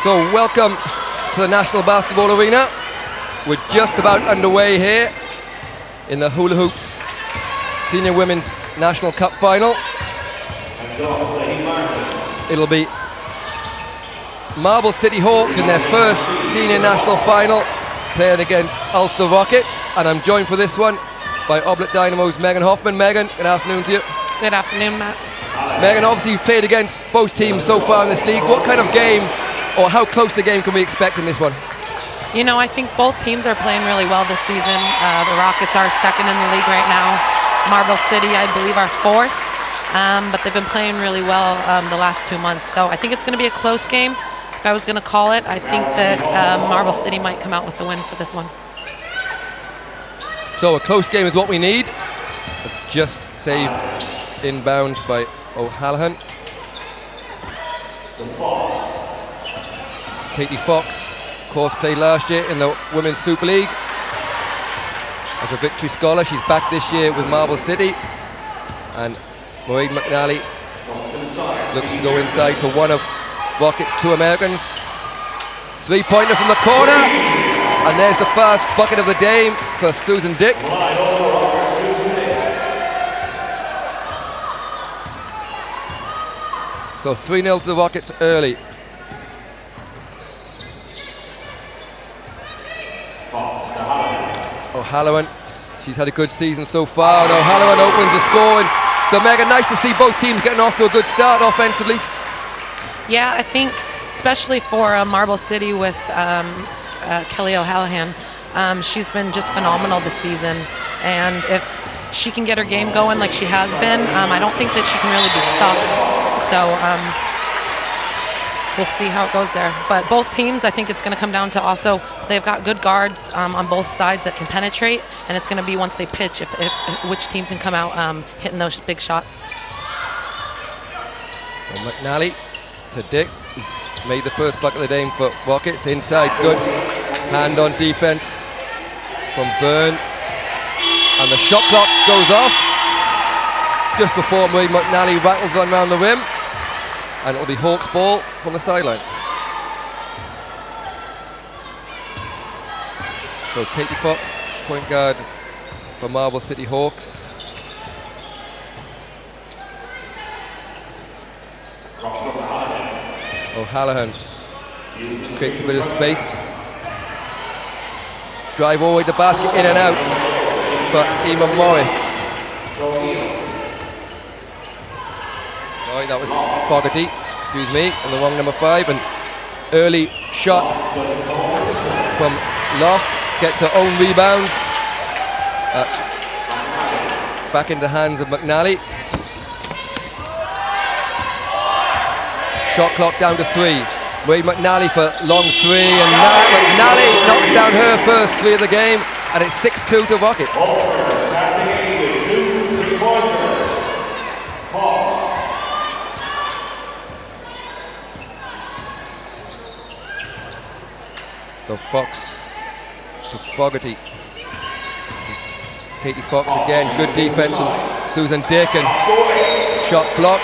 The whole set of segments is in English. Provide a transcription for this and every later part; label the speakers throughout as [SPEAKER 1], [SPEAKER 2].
[SPEAKER 1] So welcome to the National Basketball Arena. We're just about underway here in the Hula Hoops Senior Women's National Cup Final. It'll be Marble City Hawks in their first Senior National Final, playing against Ulster Rockets, and I'm joined for this one by Oblit Dynamo's Megan Hoffman. Megan, good afternoon to you.
[SPEAKER 2] Good afternoon, Matt.
[SPEAKER 1] Megan, obviously you've played against both teams so far in this league. What kind of game, or how close the game can we expect in this one?
[SPEAKER 2] You know, I think both teams are playing really well this season. The Rockets are second in the league right now. Marble City, I believe, are fourth, but they've been playing really well the last 2 months. So I think it's going to be a close game. If I was going to call it, I think that Marble City might come out with the win for this one.
[SPEAKER 1] So a close game is what we need. It's just saved inbounds by O'Halloran. Katie Fox, of course, played last year in the Women's Super League as a victory scholar. She's back this year with Marble City. And Maureen McNally looks to go inside to one of Rockets' two Americans. Three-pointer from the corner. And there's the first bucket of the day for Susan Dick. So 3-0 to the Rockets early. O'Halloran, she's had a good season so far, and O'Halloran opens the scoring. So Megan, nice to see both teams getting off to a good start offensively.
[SPEAKER 2] Yeah, I think especially for Marble City with Kelly O'Halloran, she's been just phenomenal this season, and if she can get her game going like she has been, I don't think that she can really be stopped. So we'll see how it goes there. But both teams, I think it's going to come down to also, they've got good guards on both sides that can penetrate, and it's going to be once they pitch if which team can come out hitting those big shots.
[SPEAKER 1] So McNally to Dick, who's made the first bucket of the game for Rockets. Inside, good hand on defense from Byrne. And the shot clock goes off just before Marie McNally rattles one round the rim. And it'll be Hawks ball from the sideline. So Katie Fox, point guard for Marble City Hawks. O'Halloran creates a bit of space. Drive all the way to the basket, in and out for Emma Morris. Sorry, that was Fogarty, excuse me, and the wrong number 5. And early shot from Loft, gets her own rebounds. Back in the hands of McNally. Shot clock down to 3. Marie McNally for long 3, and McNally knocks down her first 3 of the game, and it's 6-2 to Rockets. So Fox to Fogarty. Katie Fox again, good defense from Susan Dick, and shot blocked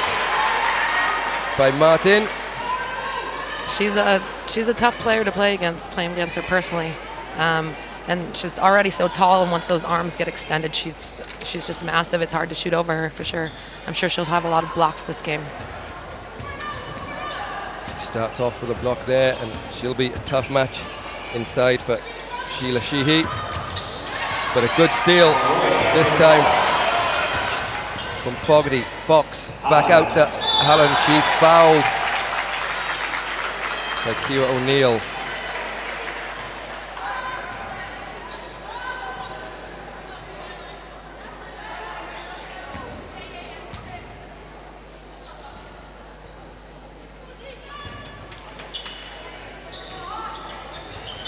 [SPEAKER 1] by Martin.
[SPEAKER 2] She's a tough player to play against, playing against her personally. And she's already so tall, and once those arms get extended, she's just massive. It's hard to shoot over her for sure. I'm sure she'll have a lot of blocks this game.
[SPEAKER 1] She starts off with a block there, and she'll be a tough match inside for Sheila Sheehy. But a good steal this time from Fogarty. Fox back out to Hallen. She's fouled by Kira O'Neill.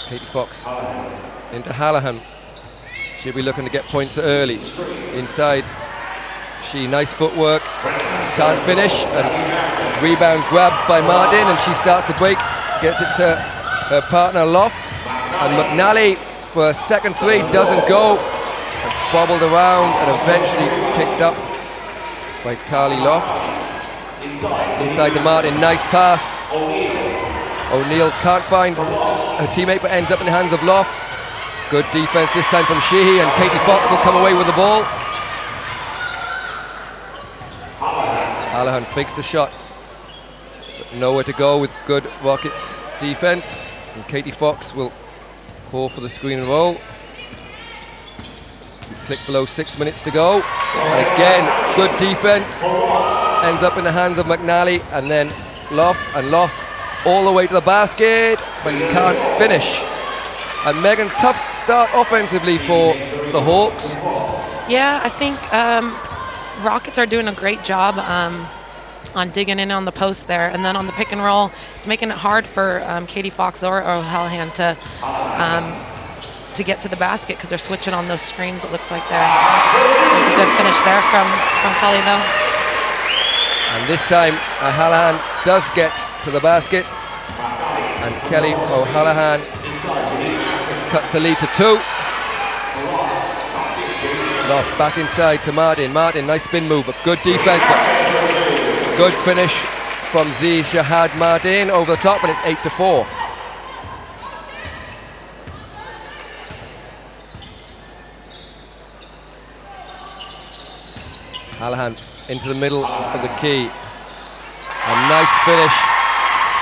[SPEAKER 1] Katie Fox into Hallahan. She'll be looking to get points early. Inside, she nice footwork, can't finish, and rebound grabbed by Martin, and she starts the break, gets it to her partner Loft, and McNally for a second 3 doesn't go, bobbled around and eventually picked up by Carly Loft. Inside to Martin, nice pass. O'Neill can't find her teammate but ends up in the hands of Lough. Good defense this time from Sheehy, and Katie Fox will come away with the ball. Hallahan fakes the shot, but nowhere to go with good Rockets defense, and Katie Fox will call for the screen and roll. Click below 6 minutes to go, and again good defense, ends up in the hands of McNally, and then Lough all the way to the basket, but can't finish. And Megan, tough start offensively for the Hawks.
[SPEAKER 2] Yeah, I think Rockets are doing a great job on digging in on the post there, and then on the pick and roll, it's making it hard for Katie Fox or O'Hallahan to get to the basket because they're switching on those screens. It looks like there's a good finish there from Kelly though.
[SPEAKER 1] And this time O'Hallahan does get to the basket, and Kelly O'Hallahan cuts the lead to 2. Lough back inside to Martin. Martin, nice spin move, but good defense, but good finish from Z Shahad Martin over the top, and it's 8-4. Hallahan into the middle of the key. A nice finish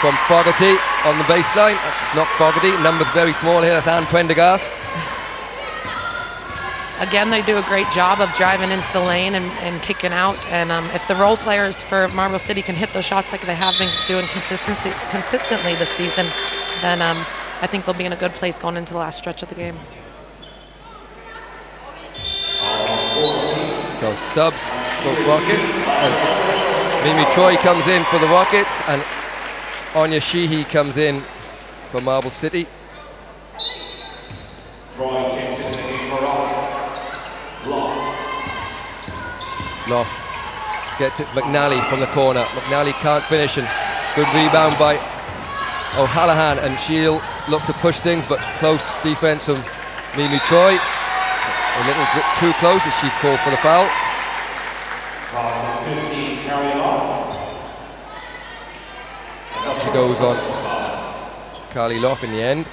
[SPEAKER 1] from Fogarty on the baseline. That's just not Fogarty. Numbers very small here. That's Anne Prendergast.
[SPEAKER 2] Again, they do a great job of driving into the lane and kicking out. And if the role players for Marble City can hit those shots like they have been doing consistently this season, then I think they'll be in a good place going into the last stretch of the game.
[SPEAKER 1] So subs for Rockets as Mimi Troy comes in for the Rockets, and Anya Sheehy comes in for Marble City. Lough gets it, McNally from the corner. McNally can't finish, and good rebound by O'Hallahan, and she'll look to push things, but close defense from Mimi Troy. A little bit too close as she's called for the foul. She goes on Carly Lough in the end.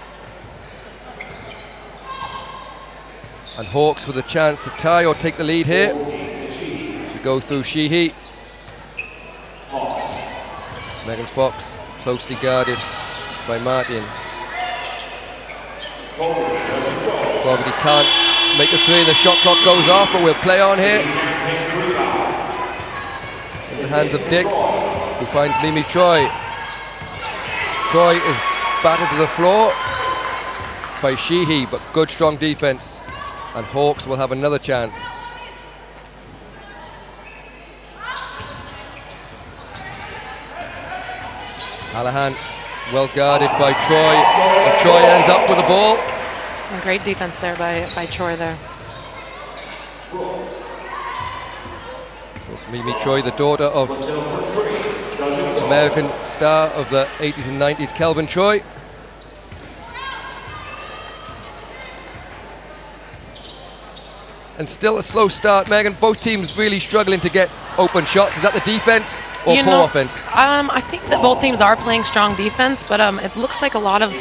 [SPEAKER 1] And Hawks with a chance to tie or take the lead here. She goes through Sheehy. Megan Fox closely guarded by Martin. Fogarty can't make the 3, the shot clock goes off, but we'll play on here. In the hands of Dick, who finds Mimi Troy. Troy is battered to the floor by Sheehy, but good strong defense, and Hawks will have another chance. Hallahan well guarded by Troy, and Troy ends up with the ball.
[SPEAKER 2] And great defense there by Troy there.
[SPEAKER 1] It's Mimi Troy, the daughter of American star of the 80s and 90s, Kelvin Troy. And still a slow start, Megan. Both teams really struggling to get open shots. Is that the defense or poor offense?
[SPEAKER 2] I think that both teams are playing strong defense, but it looks like a lot of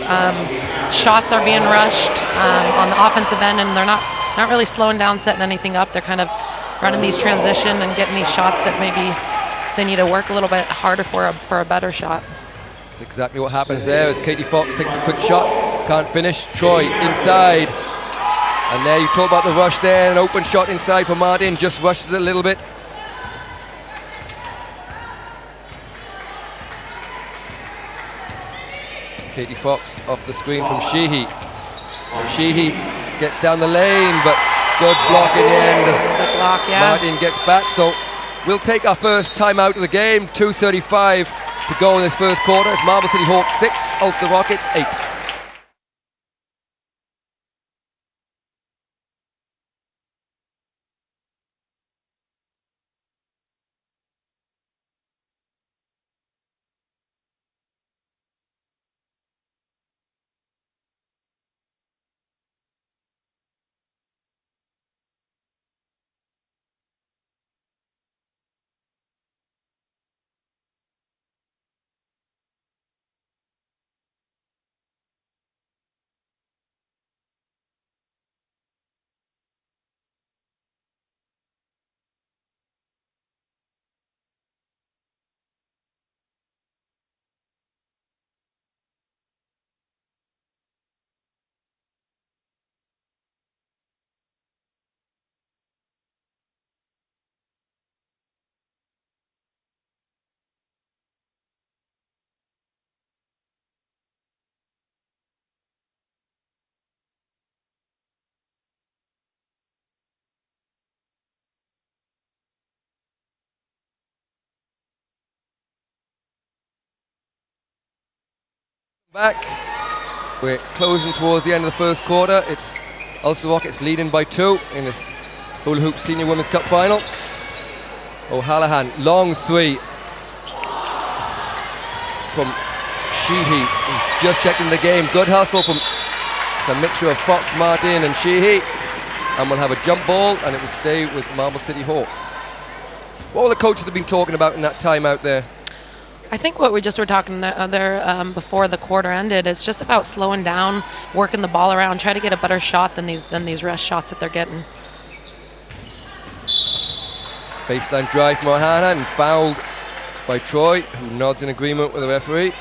[SPEAKER 2] shots are being rushed on the offensive end, and they're not really slowing down, setting anything up. They're kind of running these transition and getting these shots that maybe they need to work a little bit harder for a better shot.
[SPEAKER 1] That's exactly what happens there as Katie Fox takes a quick shot, can't finish. Troy inside, and there you talk about the rush there. An open shot inside for Martin, just rushes it a little bit. Katie Fox off the screen from Sheehy. Sheehy gets down the lane, but good block in the end as
[SPEAKER 2] block, yeah.
[SPEAKER 1] Martin gets back. So we'll take our first time out of the game. 2:35 to go in this first quarter. It's Marble City Hawks 6, Ulster Rockets 8. Back. We're closing towards the end of the first quarter. It's Ulster Rockets leading by 2 in this Hula Hoop Senior Women's Cup final. O'Hallahan, long three from Sheehy, who's just checked in the game. Good hustle from a mixture of Fox, Martin and Sheehy. And we'll have a jump ball and it will stay with Marble City Hawks. What all the coaches have been talking about in that time out there?
[SPEAKER 2] I think what we just were talking there before the quarter ended is just about slowing down, working the ball around, try to get a better shot than these rest shots that they're getting.
[SPEAKER 1] Baseline drive from O'Hallahan and fouled by Troy, who nods in agreement with the referee.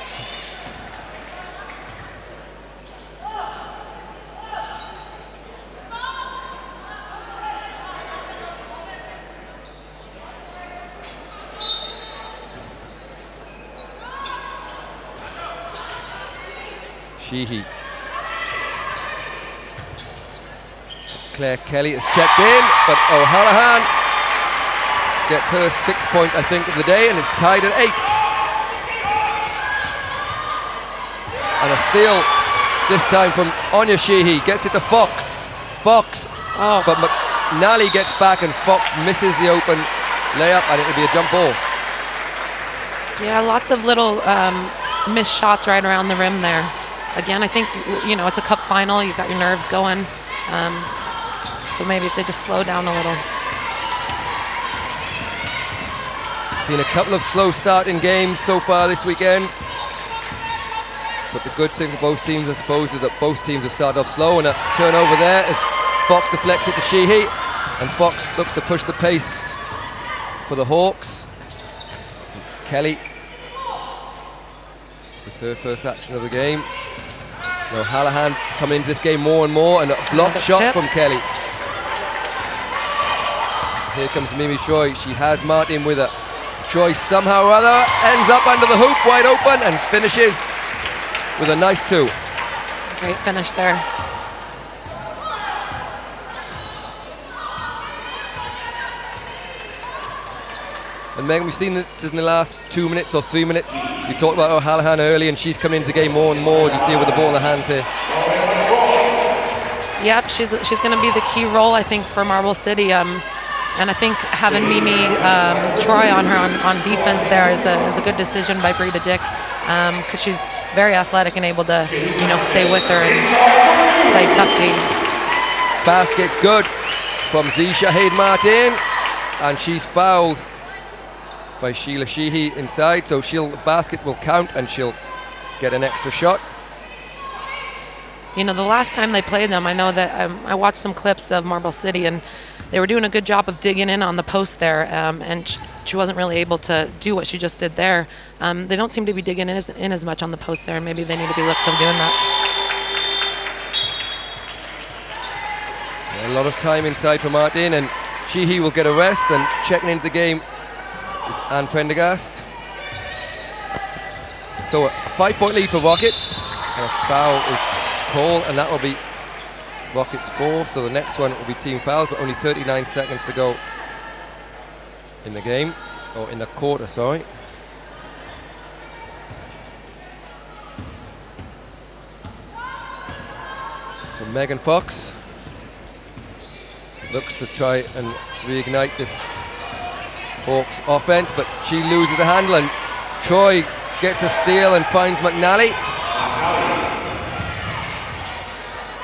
[SPEAKER 1] Sheehy. Claire Kelly is checked in, but O'Hallahan gets her 6th point, I think, of the day, and it's tied at 8. And a steal, this time from Anya Sheehy, gets it to Fox. Fox, but McNally gets back and Fox misses the open layup, and it'll be a jump ball.
[SPEAKER 2] Yeah, lots of little missed shots right around the rim there. Again, I think, it's a cup final, you've got your nerves going. So maybe if they just slow down a little.
[SPEAKER 1] Seen a couple of slow starting games so far this weekend. But the good thing for both teams, I suppose, is that both teams have started off slow, and a turnover there as Fox deflects it to Sheehy, and Fox looks to push the pace for the Hawks. And Kelly with her first action of the game. O'Hallahan coming into this game more and more, and a blocked shot from Kelly. Here comes Mimi Troy. She has Martin with her. Troy somehow or other ends up under the hoop, wide open, and finishes with a nice 2.
[SPEAKER 2] Great finish there.
[SPEAKER 1] And Megan, we've seen this in the last 2 minutes or 3 minutes. We talked about O'Hallahan early, and she's coming into the game more and more. You see her with the ball in her hands here.
[SPEAKER 2] Yep, she's going to be the key role, I think, for Marble City. And I think having Mimi Troy on her on defense there is a good decision by Breda Dick, because she's very athletic and able to stay with her and play tough D.
[SPEAKER 1] Basket good from Z Shahid Martin, and she's fouled by Sheila Sheehy inside, so the basket will count and she'll get an extra shot.
[SPEAKER 2] The last time they played them, I know that I watched some clips of Marble City, and they were doing a good job of digging in on the post there, and she wasn't really able to do what she just did there. They don't seem to be digging in as much on the post there, and maybe they need to be looked at doing that.
[SPEAKER 1] A lot of time inside for Martin, and Sheehy will get a rest, and checking into the game is Anne Prendergast. So a 5-point lead for Rockets, and a foul is called, and that will be Rockets 4, so the next one will be team fouls, but only 39 seconds to go in the game, or in the quarter, sorry. So Megan Fox looks to try and reignite this Hawks offense, but she loses the handle, and Troy gets a steal and finds McNally.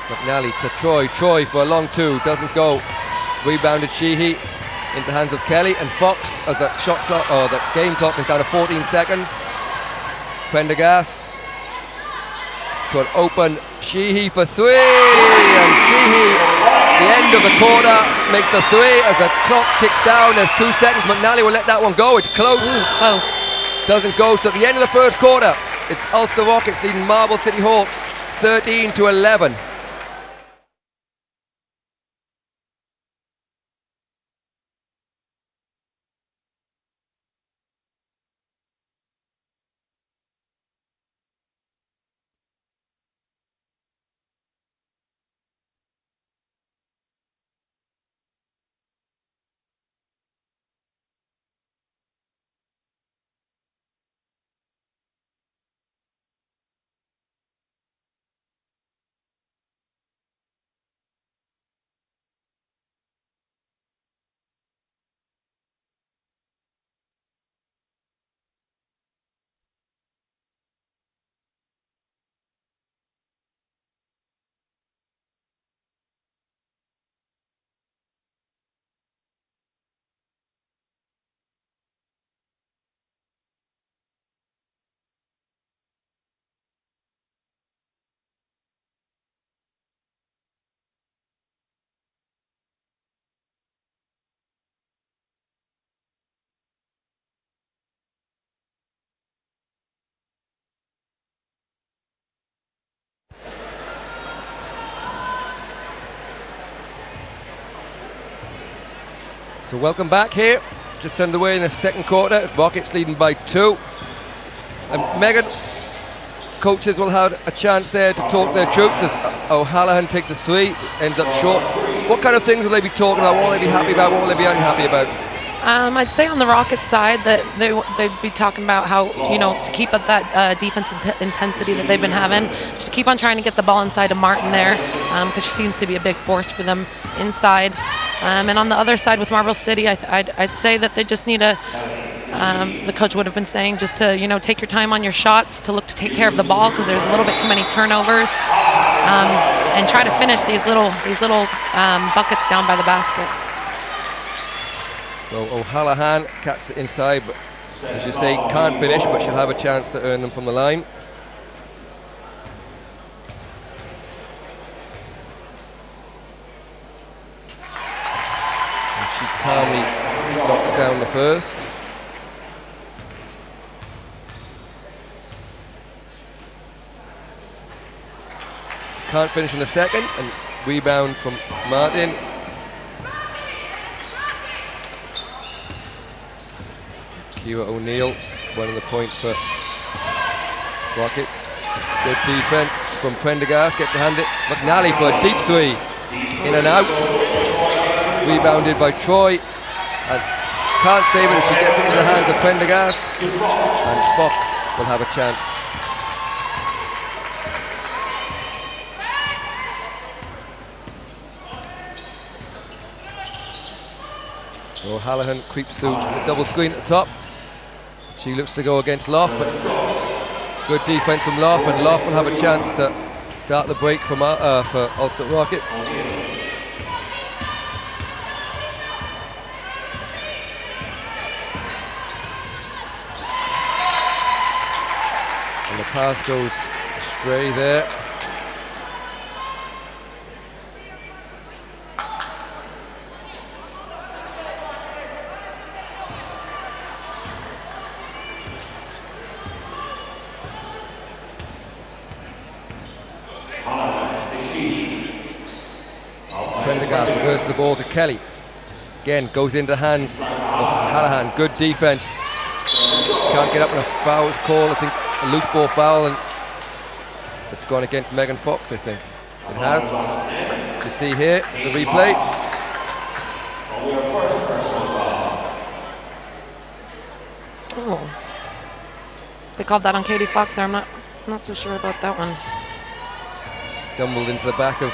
[SPEAKER 1] McNally to Troy. Troy for a long 2, doesn't go. Rebounded Sheehy into the hands of Kelly, and Fox, as the shot clock or the game clock is down to 14 seconds. Prendergast to an open Sheehy for 3, and Sheehy, the end of the quarter, makes a 3 as the clock ticks down. There's 2 seconds. McNally will let that one go. It's close.
[SPEAKER 2] Close.
[SPEAKER 1] Doesn't go. So at the end of the first quarter, it's Ulster Rockets leading Marble City Hawks 13-11. So welcome back here. Just underway in the second quarter. Rockets leading by 2. And Megan, coaches will have a chance there to talk their troops as O'Hallahan takes a 3, ends up short. What kind of things will they be talking about? What will they be happy about? What will they be unhappy about?
[SPEAKER 2] I'd say on the Rockets side that they'd be talking about how, to keep up that defense intensity that they've been having, just to keep on trying to get the ball inside of Martin there, because she seems to be a big force for them inside. And on the other side with Marble City, I'd say that they just need to, the coach would have been saying just to, take your time on your shots, to look to take care of the ball, because there's a little bit too many turnovers, and try to finish these little buckets down by the basket.
[SPEAKER 1] So O'Hallahan catches it inside, but as you say, can't finish, but she'll have a chance to earn them from the line. And she calmly knocks down the first. Can't finish in the second, and rebound from Martin. Kira O'Neill winning the point for Rockets. Good defense from Prendergast, gets to hand it. McNally for a deep 3. In and out. Rebounded by Troy. And can't save it as she gets it into the hands of Prendergast. And Fox will have a chance. So O'Hallahan creeps through the double screen at the top. She looks to go against Lough, but good defense from Lough, and Lough will have a chance to start the break for Ulster Rockets. And the pass goes astray there. Prendergast reverses the ball to Kelly. Again, goes into the hands of O'Hallahan. Good defense. Can't get up in a foul call. I think a loose ball foul, and it's gone against Megan Fox, I think. It has. You see here, the replay.
[SPEAKER 2] Oh. They called that on Katie Fox there. I'm not so sure about that one.
[SPEAKER 1] Stumbled into the back of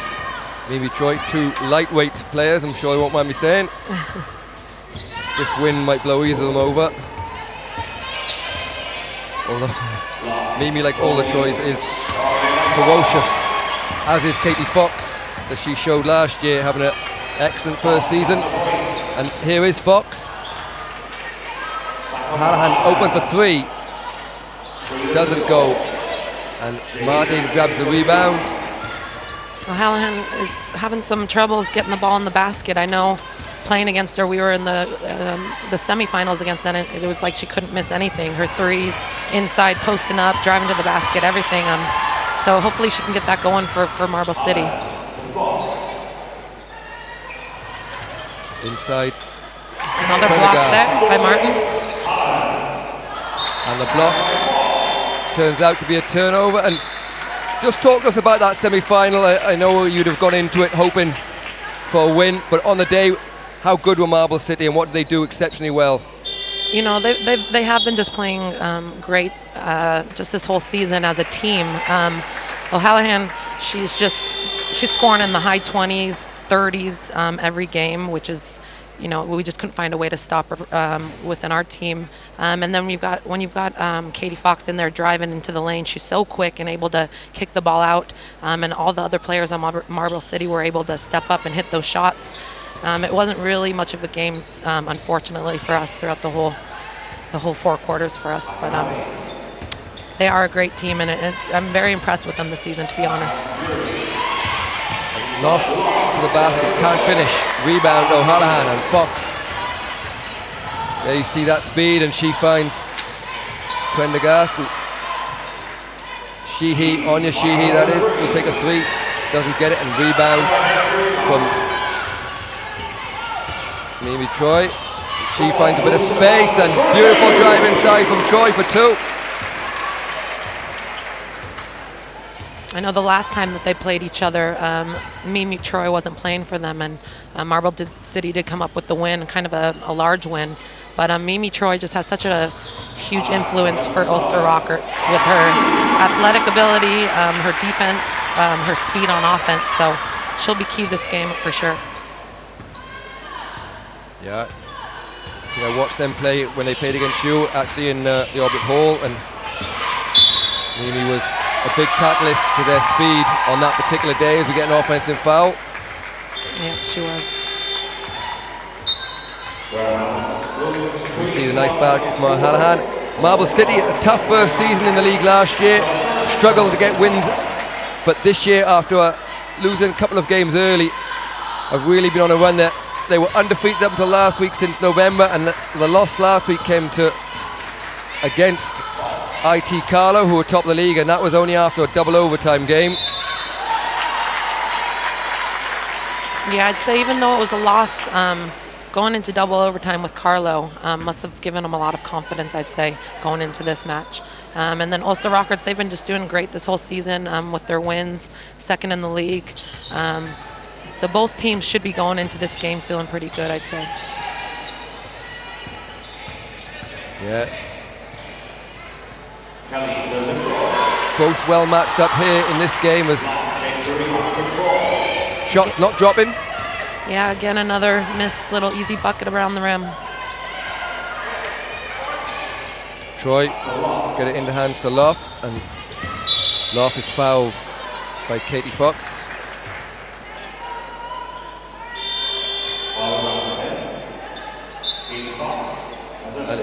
[SPEAKER 1] Mimi Troy, 2 lightweight players, I'm sure they won't mind me saying. A stiff wind might blow either of them over. Although Mimi, like all the Troys, is ferocious, as is Katie Fox, as she showed last year, having an excellent first season. And here is Fox. O'Hallahan open for 3. Doesn't go. And Martin grabs the rebound.
[SPEAKER 2] O'Hallahan is having some troubles getting the ball in the basket. I know playing against her, we were in the semifinals against her, and it was like she couldn't miss anything. Her threes, inside, posting up, driving to the basket, everything. So hopefully she can get that going for Marble City.
[SPEAKER 1] Inside.
[SPEAKER 2] Another block there by Martin.
[SPEAKER 1] And the block turns out to be a turnover. And just talk to us about that semi-final. I know you'd have gone into it hoping for a win, but on the day, how good were Marble City and what did they do exceptionally well?
[SPEAKER 2] You know, they have been just playing great just this whole season as a team. O'Hallahan, she's scoring in the high 20s, 30s every game, which is, you know, we just couldn't find a way to stop her within our team. And then when you've got Katie Fox in there driving into the lane, she's so quick and able to kick the ball out. And all the other players on Marble City were able to step up and hit those shots. It wasn't really much of a game, unfortunately, for us throughout the whole 4 quarters for us. But they are a great team, and I'm very impressed with them this season, to be honest.
[SPEAKER 1] Lough to the basket, can't finish. Rebound O'Hallahan and Fox. There you see that speed, and she finds Prendergast. Anya Sheehy, that is, will take a 3, doesn't get it, and rebound from Mimi Troy. She finds a bit of space and beautiful drive inside from Troy for 2.
[SPEAKER 2] I know the last time that they played each other, Mimi Troy wasn't playing for them, and Marble City did come up with the win, kind of a large win. But Mimi Troy just has such a huge influence for Ulster Rockets with her athletic ability, her defense, her speed on offense. So she'll be key this game for sure.
[SPEAKER 1] Yeah. I watched them play when they played against you, actually in the Orbit Hall, and Mimi was a big catalyst to their speed on that particular day as we get an offensive foul.
[SPEAKER 2] Yeah, she was.
[SPEAKER 1] We see the nice basket from O'Hallahan. Marble City, a tough first season in the league last year, struggled to get wins, but this year after losing a couple of games early, have really been on a run there. They were undefeated up until last week since November, and the loss last week came against IT Carlo, who were top of the league, and that was only after a double overtime game.
[SPEAKER 2] Yeah, I'd say even though it was a loss, going into double overtime with Carlo must have given them a lot of confidence, I'd say, going into this match. And then Ulster Rockets, they've been just doing great this whole season with their wins, second in the league. So both teams should be going into this game feeling pretty good, I'd say.
[SPEAKER 1] Yeah. Both well matched up here in this game as shots not dropping.
[SPEAKER 2] Yeah, again, another missed little easy bucket around the rim.
[SPEAKER 1] Troy get it in the hands to Lough, and Lough is fouled by Katie Fox.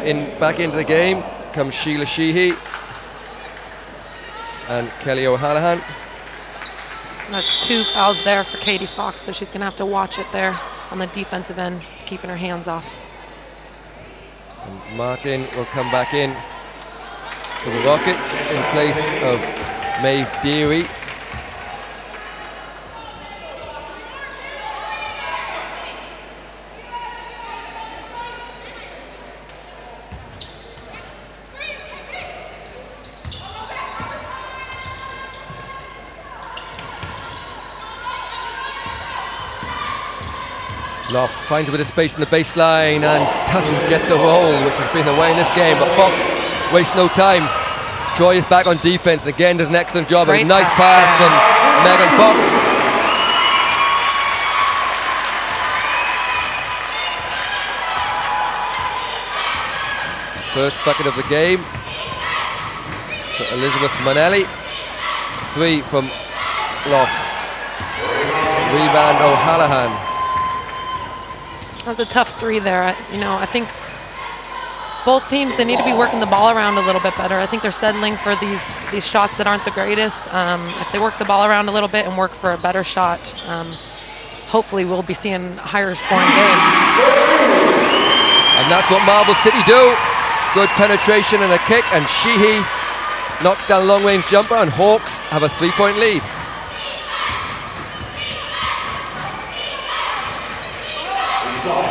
[SPEAKER 1] And back into the game comes Sheila Sheehy and Kelly O'Hallahan.
[SPEAKER 2] That's 2 fouls there for Katie Fox, so she's going to have to watch it there on the defensive end, keeping her hands off.
[SPEAKER 1] And Martin will come back in for the Rockets in place of Maeve Deary. Lough finds a bit of space in the baseline and doesn't get the roll, which has been the way in this game, but Fox wastes no time. Troy is back on defense and again does an excellent job. A nice pass from Megan Fox. First bucket of the game for Elizabeth Manelli. 3 from Lough. Rebound O'Hallahan.
[SPEAKER 2] That was a tough 3 there. I think both teams, they need to be working the ball around a little bit better. I think they're settling for these shots that aren't the greatest. If they work the ball around a little bit and work for a better shot, hopefully we'll be seeing a higher scoring game.
[SPEAKER 1] And that's what Marble City do. Good penetration and a kick, and Sheehy knocks down a long-range jumper, and Hawks have a 3-point lead.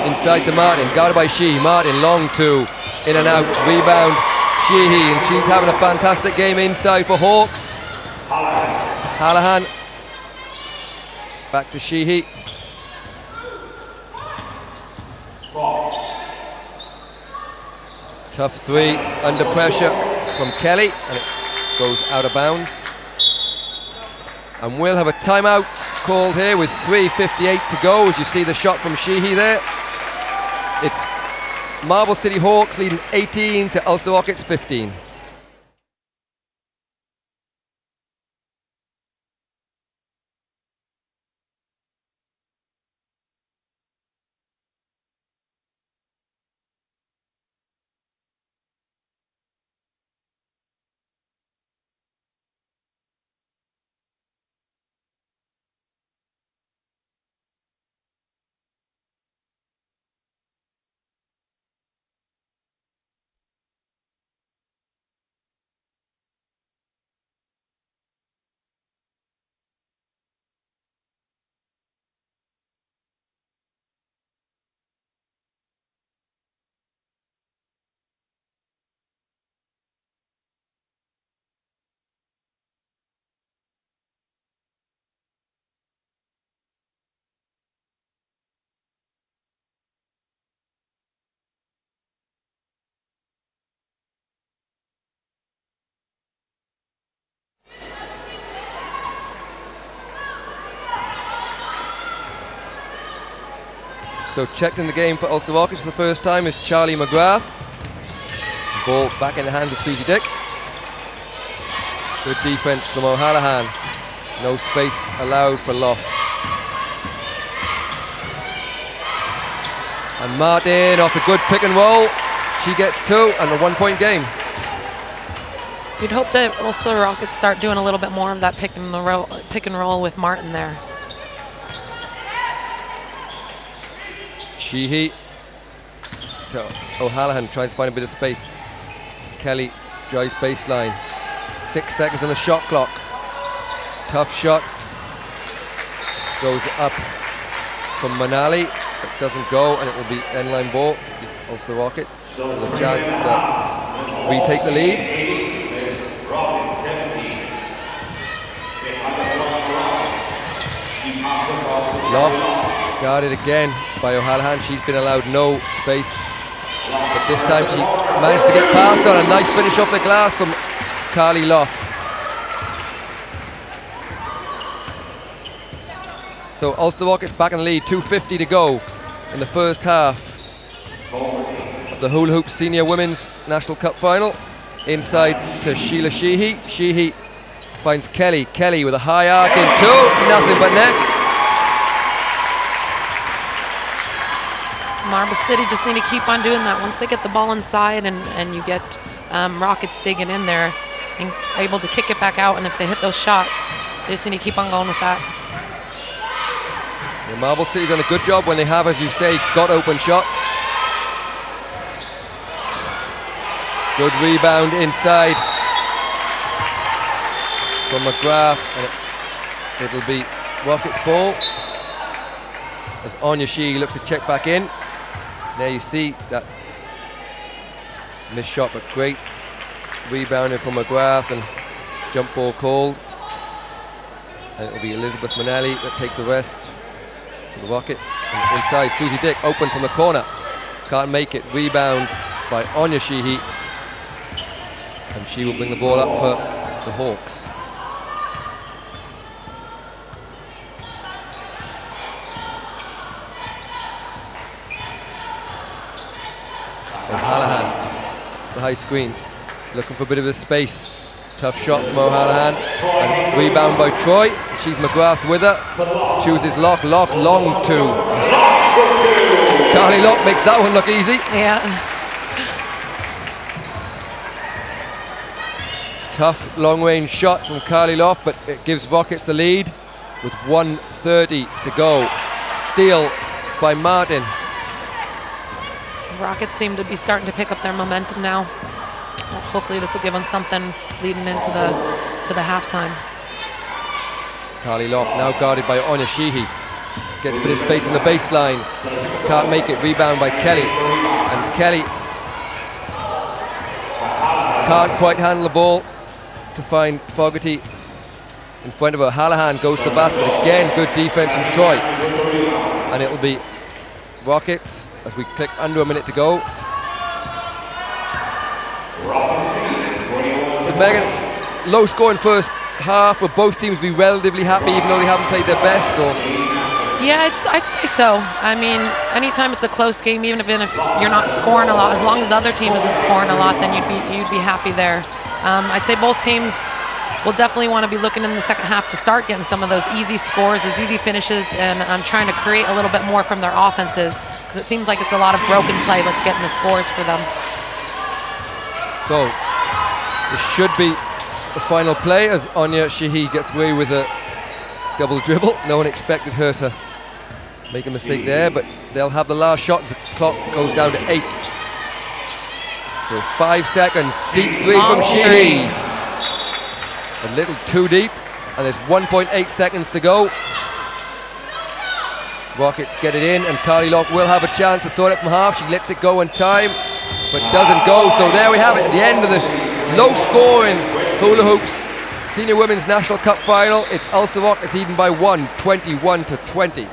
[SPEAKER 1] Inside to Martin, guarded by Sheehy. Martin long 2, in and out, rebound Sheehy, and she's having a fantastic game inside for Hawks. Hallahan back to Sheehy. Tough 3 under pressure from Kelly, and it goes out of bounds. And we'll have a timeout called here with 3:58 to go, as you see the shot from Sheehy there. It's Marble City Hawks leading 18 to Ulster Rockets 15. So checked in the game for Ulster Rockets for the first time is Charlie McGrath. Ball back in the hands of Susie Dick. Good defence from O'Hallahan. No space allowed for Lough. And Martin off a good pick and roll. She gets 2 and a 1-point game.
[SPEAKER 2] You'd hope that Ulster Rockets start doing a little bit more of that pick and roll with Martin there.
[SPEAKER 1] Sheehy to O'Hallahan, tries to find a bit of space. Kelly drives baseline. 6 seconds on the shot clock. Tough shot. Goes up from Manali. It doesn't go, and it will be end-line ball. Ulster Rockets with a chance to retake the lead. Lough guarded again by O'Hallahan. She's been allowed no space, but this time she managed to get past on a nice finish off the glass from Carly Lough. So Ulster Rockets back in the lead, 2:50 to go in the first half of the Hula Hoop Senior Women's National Cup Final. Inside to Sheila Sheehy. Sheehy finds Kelly. Kelly with a high arc in 2, nothing but net.
[SPEAKER 2] Marble City just need to keep on doing that. Once they get the ball inside and you get Rockets digging in there and able to kick it back out, and if they hit those shots, they just need to keep on going with that.
[SPEAKER 1] Yeah, Marble City's done a good job when they have, as you say, got open shots. Good rebound inside from McGrath, and it'll be Rockets ball as Anya Sheehy looks to check back in. There you see that missed shot, but great rebounding from McGrath and jump ball called. And it'll be Elizabeth Manelli that takes the rest for the Rockets. And inside, Susie Dick open from the corner. Can't make it. Rebound by Anya Sheehy. And she will bring the ball up for the Hawks. O'Hallahan, the high screen, looking for a bit of a space. Tough shot from O'Hallahan, and rebound by Troy. She's McGrath with her, chooses Lough, long 2. Carly Lough makes that one look easy.
[SPEAKER 2] Yeah.
[SPEAKER 1] Tough long range shot from Carly Lough, but it gives Rockets the lead with 1:30 to go. Steal by Martin.
[SPEAKER 2] Rockets seem to be starting to pick up their momentum now. Hopefully this will give them something leading into the halftime.
[SPEAKER 1] Carly Lough now guarded by Anya Sheehy. Gets a bit of space on the baseline. Can't make it. Rebound by Kelly. And Kelly can't quite handle the ball to find Fogarty in front of her. O'Hallahan goes to the basket. Again, good defense from Troy. And it'll be Rockets as we click under a minute to go. So Megan, low scoring first half. Will both teams be relatively happy even though they haven't played their best? Or?
[SPEAKER 2] Yeah, I'd say so. I mean, anytime it's a close game, even if you're not scoring a lot, as long as the other team isn't scoring a lot, then you'd be happy there. I'd say both teams will definitely want to be looking in the second half to start getting some of those easy scores, those easy finishes, and trying to create a little bit more from their offenses, because it seems like it's a lot of broken play that's getting the scores for them.
[SPEAKER 1] So this should be the final play as Anya Sheehy gets away with a double dribble. No one expected her to make a mistake there, but they'll have the last shot. The clock goes down to 8. So 5 seconds. Deep 3 from Sheehy. A little too deep, and there's 1.8 seconds to go. Rockets get it in, and Carly Lough will have a chance to throw it from half. She lets it go in time, but doesn't go. So there we have it, at the end of this low-scoring Hula Hoops Senior Women's National Cup Final. It's Ulster Rockets leading by 1, 21-20.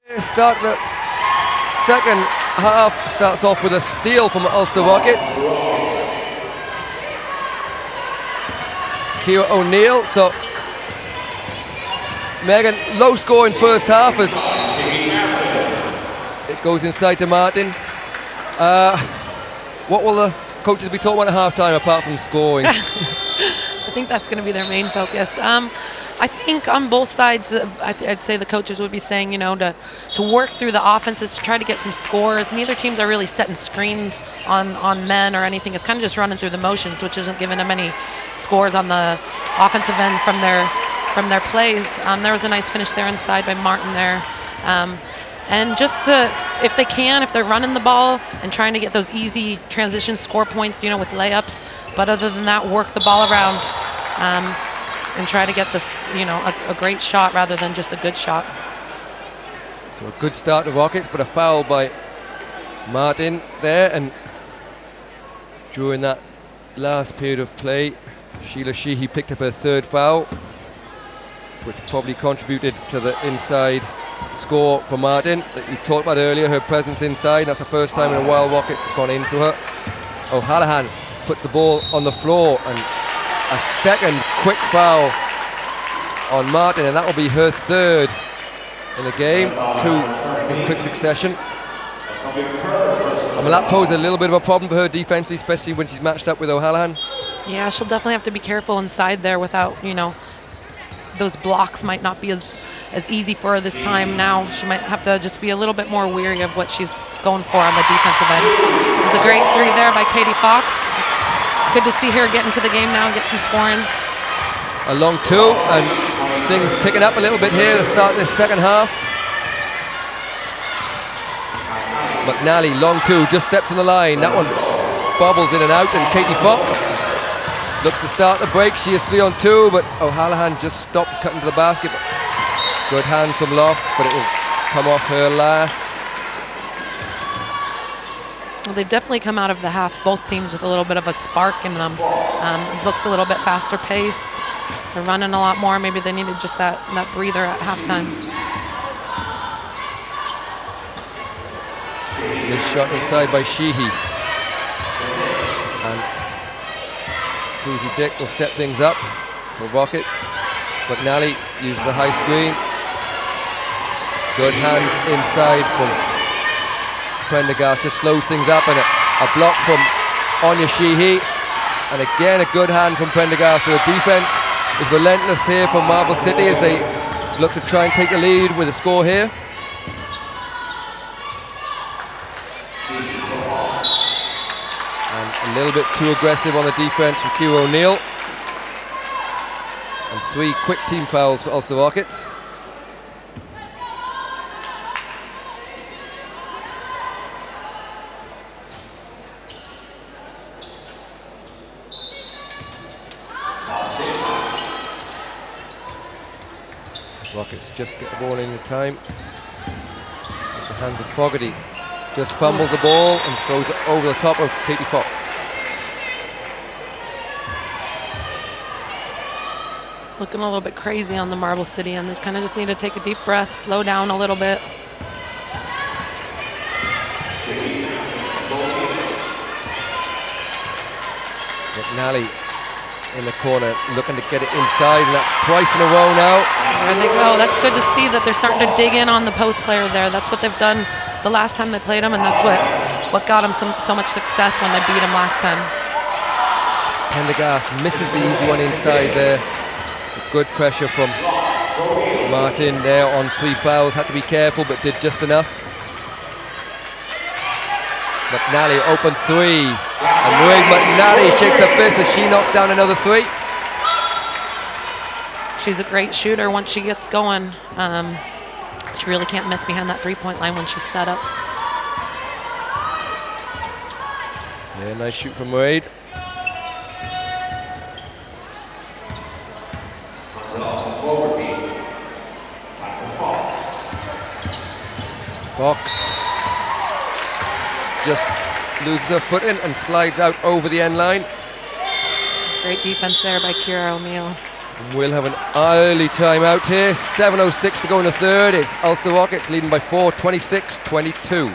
[SPEAKER 1] Start the second half starts off with a steal from the Ulster Rockets. It's Ciara O'Neill. So Megan, low score in first half as it goes inside to Martin. What will the coaches be talking about at half time apart from scoring?
[SPEAKER 2] I think that's going to be their main focus. I think on both sides, I'd say the coaches would be saying, to work through the offenses, to try to get some scores. Neither teams are really setting screens on men or anything. It's kind of just running through the motions, which isn't giving them any scores on the offensive end from their plays. There was a nice finish there inside by Martin there. And just if they're running the ball and trying to get those easy transition score points, with layups. But other than that, work the ball around and try to get this, a great shot rather than just a good shot.
[SPEAKER 1] So a good start to Rockets, but a foul by Martin there. And during that last period of play, Sheila Sheehy picked up her third foul, which probably contributed to the inside score for Martin that you talked about earlier, her presence inside. That's the first time in a while Rockets have gone into her. O'Hallahan puts the ball on the floor, and a second quick foul on Martin, and that will be her third in the game, 2 in quick succession. I mean, that poses a little bit of a problem for her defensively, especially when she's matched up with O'Hallahan.
[SPEAKER 2] Yeah, she'll definitely have to be careful inside there without, those blocks might not be as easy for her this time now. She might have to just be a little bit more wary of what she's going for on the defensive end. It was a great 3 there by Katie Fox. It's good to see her get into the game now and get some scoring.
[SPEAKER 1] A long 2, and things picking up a little bit here to start this second half. McNally, long 2, just steps on the line. That one bobbles in and out, and Katie Fox looks to start the break. She is 3 on 2, but O'Hallahan just stopped cutting to the basket. Good hands from Loft, but it will come off her last.
[SPEAKER 2] Well, they've definitely come out of the half, both teams, with a little bit of a spark in them. It looks a little bit faster paced. They're running a lot more. Maybe they needed just that breather at halftime.
[SPEAKER 1] This shot inside by Sheehy. And Susie Dick will set things up for Rockets. McNally uses the high screen. Good hands inside from Prendergast, just slows things up, and a block from Anya Sheehy. And again, a good hand from Prendergast. So the defense is relentless here from Marble City as they look to try and take the lead with a score here. And a little bit too aggressive on the defense from Ciara O'Neill. And 3 quick team fouls for Ulster Rockets. Rockets just get the ball in time. At the hands of Fogarty. Just fumbles the ball and throws it over the top of Katie Fox.
[SPEAKER 2] Looking a little bit crazy on the Marble City, and they kind of just need to take a deep breath, slow down a little bit.
[SPEAKER 1] McNally in the corner looking to get it inside, and that's twice in a row now.
[SPEAKER 2] There they go. That's good to see that they're starting to dig in on the post player there. That's what they've done the last time they played him, and that's what got them so much success when they beat him last time.
[SPEAKER 1] Prendergast misses the easy one inside there. Good pressure from Martin there on 3 fouls. Had to be careful, but did just enough. McNally open 3. And Marie McNally shakes her fist as she knocks down another 3.
[SPEAKER 2] She's a great shooter once she gets going. She really can't miss behind that 3-point line when she's set up.
[SPEAKER 1] Yeah, nice shoot from Marie. Fox just loses her foot in and slides out over the end line.
[SPEAKER 2] Great defense there by Ciara O'Neill.
[SPEAKER 1] We'll have an early timeout here. 7:06 to go in the third. It's Ulster Rockets leading by 4, 26-22.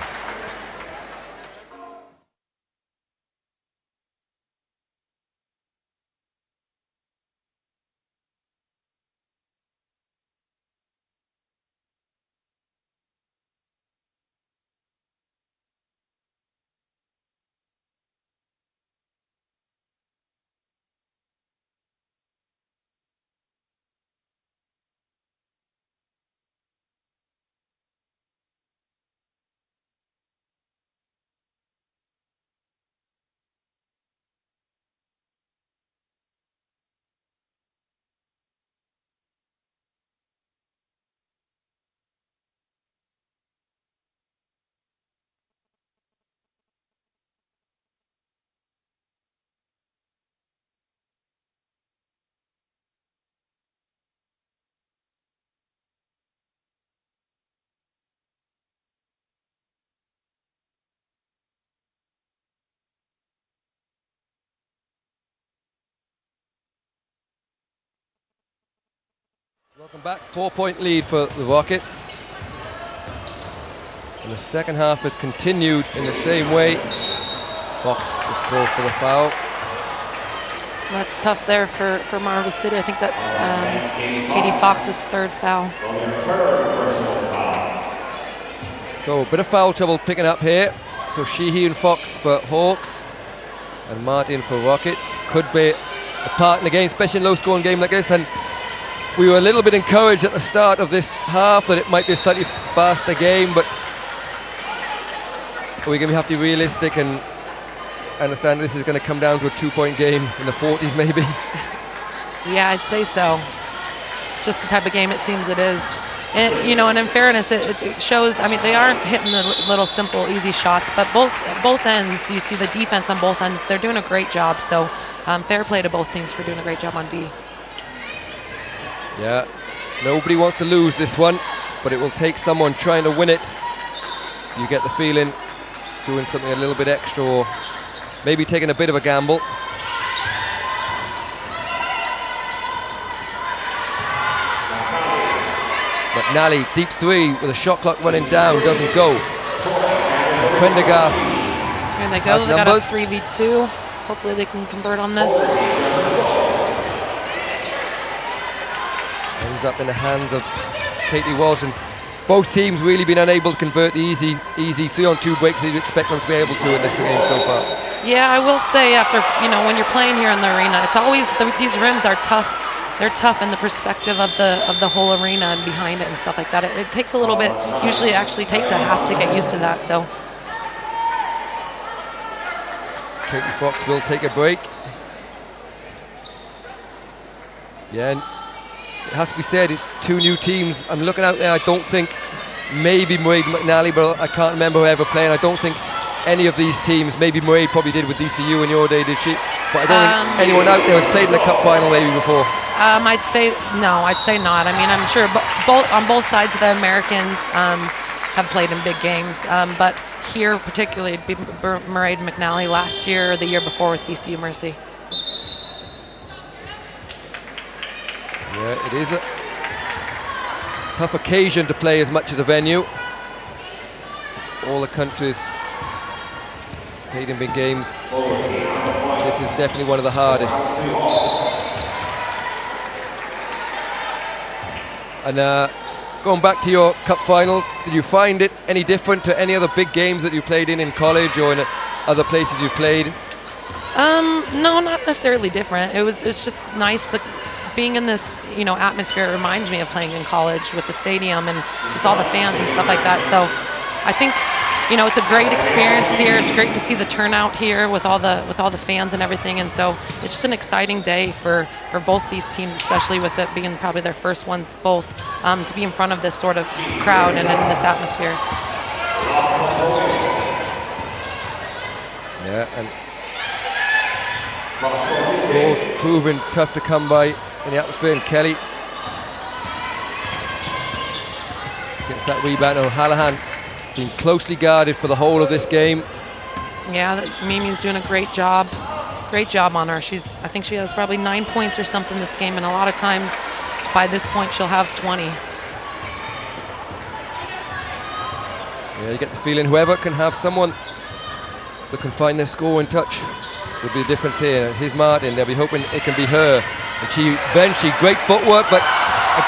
[SPEAKER 1] Welcome back. 4-point lead for the Rockets. And the second half has continued in the same way. Fox just called for the foul.
[SPEAKER 2] That's tough there for Marble City. I think that's Katie Fox's third foul.
[SPEAKER 1] So a bit of foul trouble picking up here. So Sheehy and Fox for Hawks and Martin for Rockets. Could be a part in the game, especially in a low-scoring game like this. And we were a little bit encouraged at the start of this half that it might be a slightly faster game, but we're going to have to be realistic and understand this is going to come down to a 2-point game in the 40s maybe.
[SPEAKER 2] Yeah, I'd say so. It's just the type of game it seems it is. And, and in fairness, it shows, I mean, they aren't hitting the little simple, easy shots, but both ends, you see the defense on both ends, they're doing a great job. So fair play to both teams for doing a great job on D.
[SPEAKER 1] Yeah, nobody wants to lose this one, but it will take someone trying to win it. You get the feeling doing something a little bit extra or maybe taking a bit of a gamble. McNally, deep three with a shot clock running down, doesn't go. Prendergast.
[SPEAKER 2] Here they go, they got a 3v2. Hopefully they can convert on this.
[SPEAKER 1] Ends up in the hands of Katie Walsh, and both teams really been unable to convert the easy 3-on-2 breaks that you'd expect them to be able to in this game so far.
[SPEAKER 2] Yeah, I will say after, when you're playing here in the arena, it's always, these rims are tough. They're tough in the perspective of the whole arena and behind it and stuff like that. It takes a little bit, usually it actually takes a half to get used to that, so.
[SPEAKER 1] Katie Fox will take a break. Yeah, and it has to be said, it's two new teams. I'm looking out there, I don't think, maybe Mairead McNally, but I can't remember whoever playing. I don't think any of these teams, maybe Mairead probably did with DCU in your day, did she? But I don't think anyone out there has played in the cup final maybe before.
[SPEAKER 2] I'd say not. I mean, I'm sure on both sides of the Americans have played in big games, but here particularly, it'd be Mairead McNally last year or the year before with DCU Mercy.
[SPEAKER 1] Yeah, it is a tough occasion to play as much as a venue. All the countries played in big games. This is definitely one of the hardest. And going back to your cup finals, did you find it any different to any other big games that you played in college or in other places you've played?
[SPEAKER 2] No, not necessarily different. It's just nice being in this atmosphere. It reminds me of playing in college with the stadium and just all the fans and stuff like that. So I think it's a great experience here. It's great to see the turnout here with all the fans and everything. And so it's just an exciting day for both these teams, especially with it being probably their first ones both, to be in front of this sort of crowd and in this atmosphere.
[SPEAKER 1] Yeah, and scores proven tough to come by in the atmosphere. And Kelly gets that rebound. O'Hallahan being closely guarded for the whole of this game.
[SPEAKER 2] Yeah, Mimi's doing a great job great job on her. I think she has probably 9 points or something this game, and a lot of times by this point she'll have 20.
[SPEAKER 1] Yeah, you get the feeling whoever can have someone that can find their score in touch will be the difference here. Here's Martin, they'll be hoping it can be her. And she great footwork, but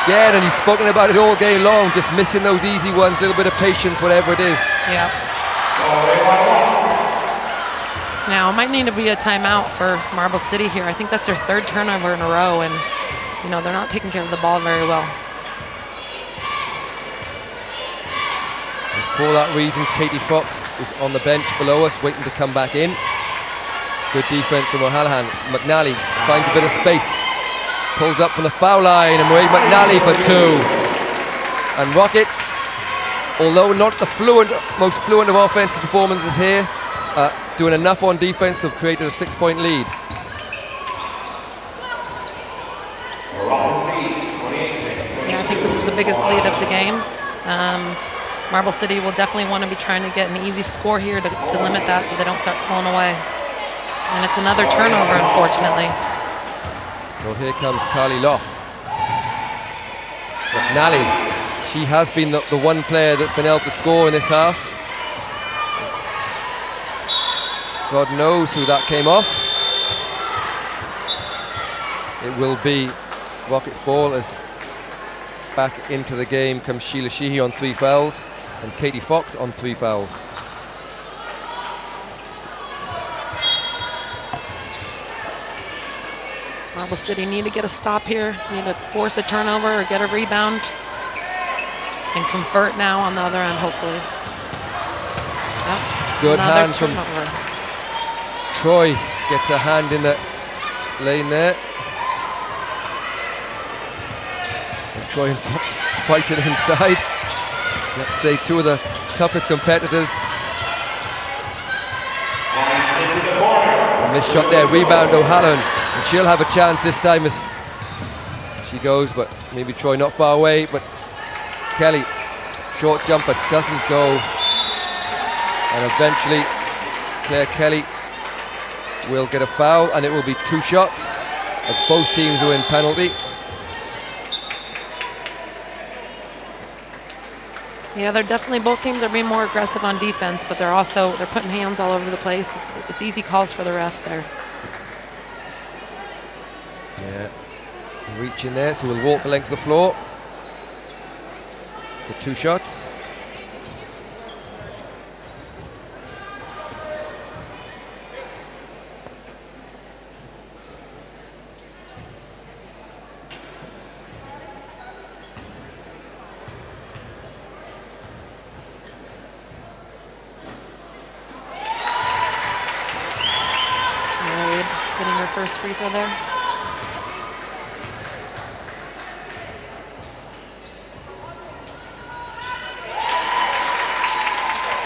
[SPEAKER 1] again, and you've spoken about it all game long, just missing those easy ones, a little bit of patience, whatever it is.
[SPEAKER 2] Yeah. Now, it might need to be a timeout for Marble City here. I think that's their 3rd turnover in a row, and they're not taking care of the ball very well.
[SPEAKER 1] And for that reason, Katie Fox is on the bench below us, waiting to come back in. Good defense from O'Hallahan. McNally finds a bit of space, pulls up from the foul line, and Marie McNally for 2. And Rockets, although not the most fluent of offensive performances here, doing enough on defense to have created a 6-point lead.
[SPEAKER 2] Yeah, I think this is the biggest lead of the game. Marble City will definitely want to be trying to get an easy score here to limit that so they don't start pulling away. And it's another turnover, unfortunately.
[SPEAKER 1] So here comes Carly Lough. McNally, she has been the one player that's been able to score in this half. God knows who that came off. It will be Rockets ball as back into the game comes Sheila Sheehy on 3 fouls and Katie Fox on 3 fouls.
[SPEAKER 2] Marble City need to get a stop here, need to force a turnover or get a rebound and convert now on the other end, hopefully. Yep.
[SPEAKER 1] Good
[SPEAKER 2] Another
[SPEAKER 1] hand
[SPEAKER 2] turnover.
[SPEAKER 1] from Troy, gets a hand in the lane there. And Troy and Fox fighting inside. Let's say 2 of the toughest competitors. And this shot there, rebound O'Halloran. And she'll have a chance this time as she goes, but maybe Troy not far away. But Kelly, short jumper, doesn't go. And eventually Claire Kelly will get a foul, and it will be 2 shots as both teams are in penalty.
[SPEAKER 2] Yeah, both teams are being more aggressive on defense, but they're putting hands all over the place. It's easy calls for the ref there.
[SPEAKER 1] Yeah, reaching there, so we'll walk the length of the floor for 2 shots.
[SPEAKER 2] Getting her first free throw there.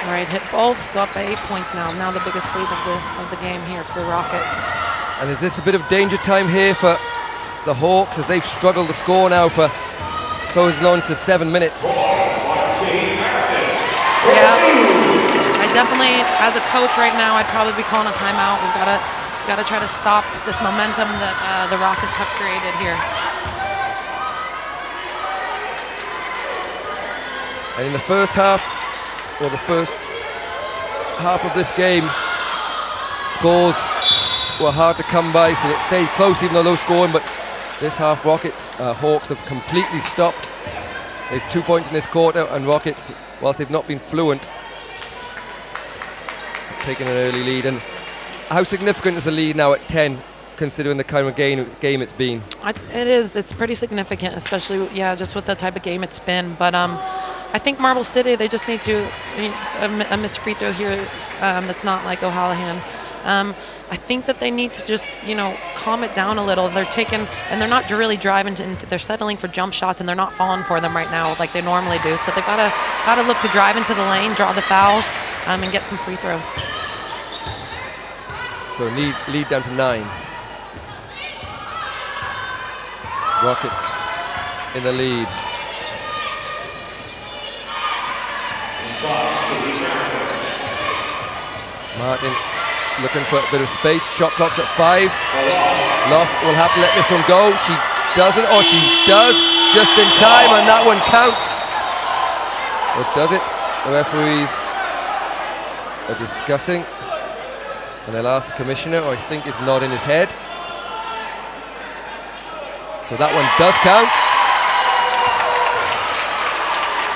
[SPEAKER 2] All right, hit both, so up by 8 points now. Now the biggest lead of the game here for Rockets.
[SPEAKER 1] And is this a bit of danger time here for the Hawks as they've struggled to score now for closing on to 7 minutes?
[SPEAKER 2] Yeah, I definitely, as a coach right now, I'd probably be calling a timeout. We've got to try to stop this momentum that the Rockets have created here.
[SPEAKER 1] And in the first half of this game, scores were hard to come by, so it stayed close even though low scoring, but this half Hawks have completely stopped. They've 2 points in this quarter, and Rockets, whilst they've not been fluent, have taken an early lead. And how significant is the lead now at 10, considering the kind of game it's been?
[SPEAKER 2] It is. It's pretty significant, especially, just with the type of game it's been. But I think Marble City, they just need to, a missed free throw here that's not like O'Hallahan. I think that they need to just, calm it down a little. They're taking, and they're not really driving into, they're settling for jump shots, and they're not falling for them right now like they normally do. So they've got to look to drive into the lane, draw the fouls, and get some free throws.
[SPEAKER 1] So lead down to 9. Rockets in the lead. Martin looking for a bit of space. Shot clock's at 5. Loft will have to let this one go. She doesn't, or she does, just in time, and that one counts. Or does it? The referees are discussing, and they'll ask the commissioner, who I think is nodding his head. So that one does count.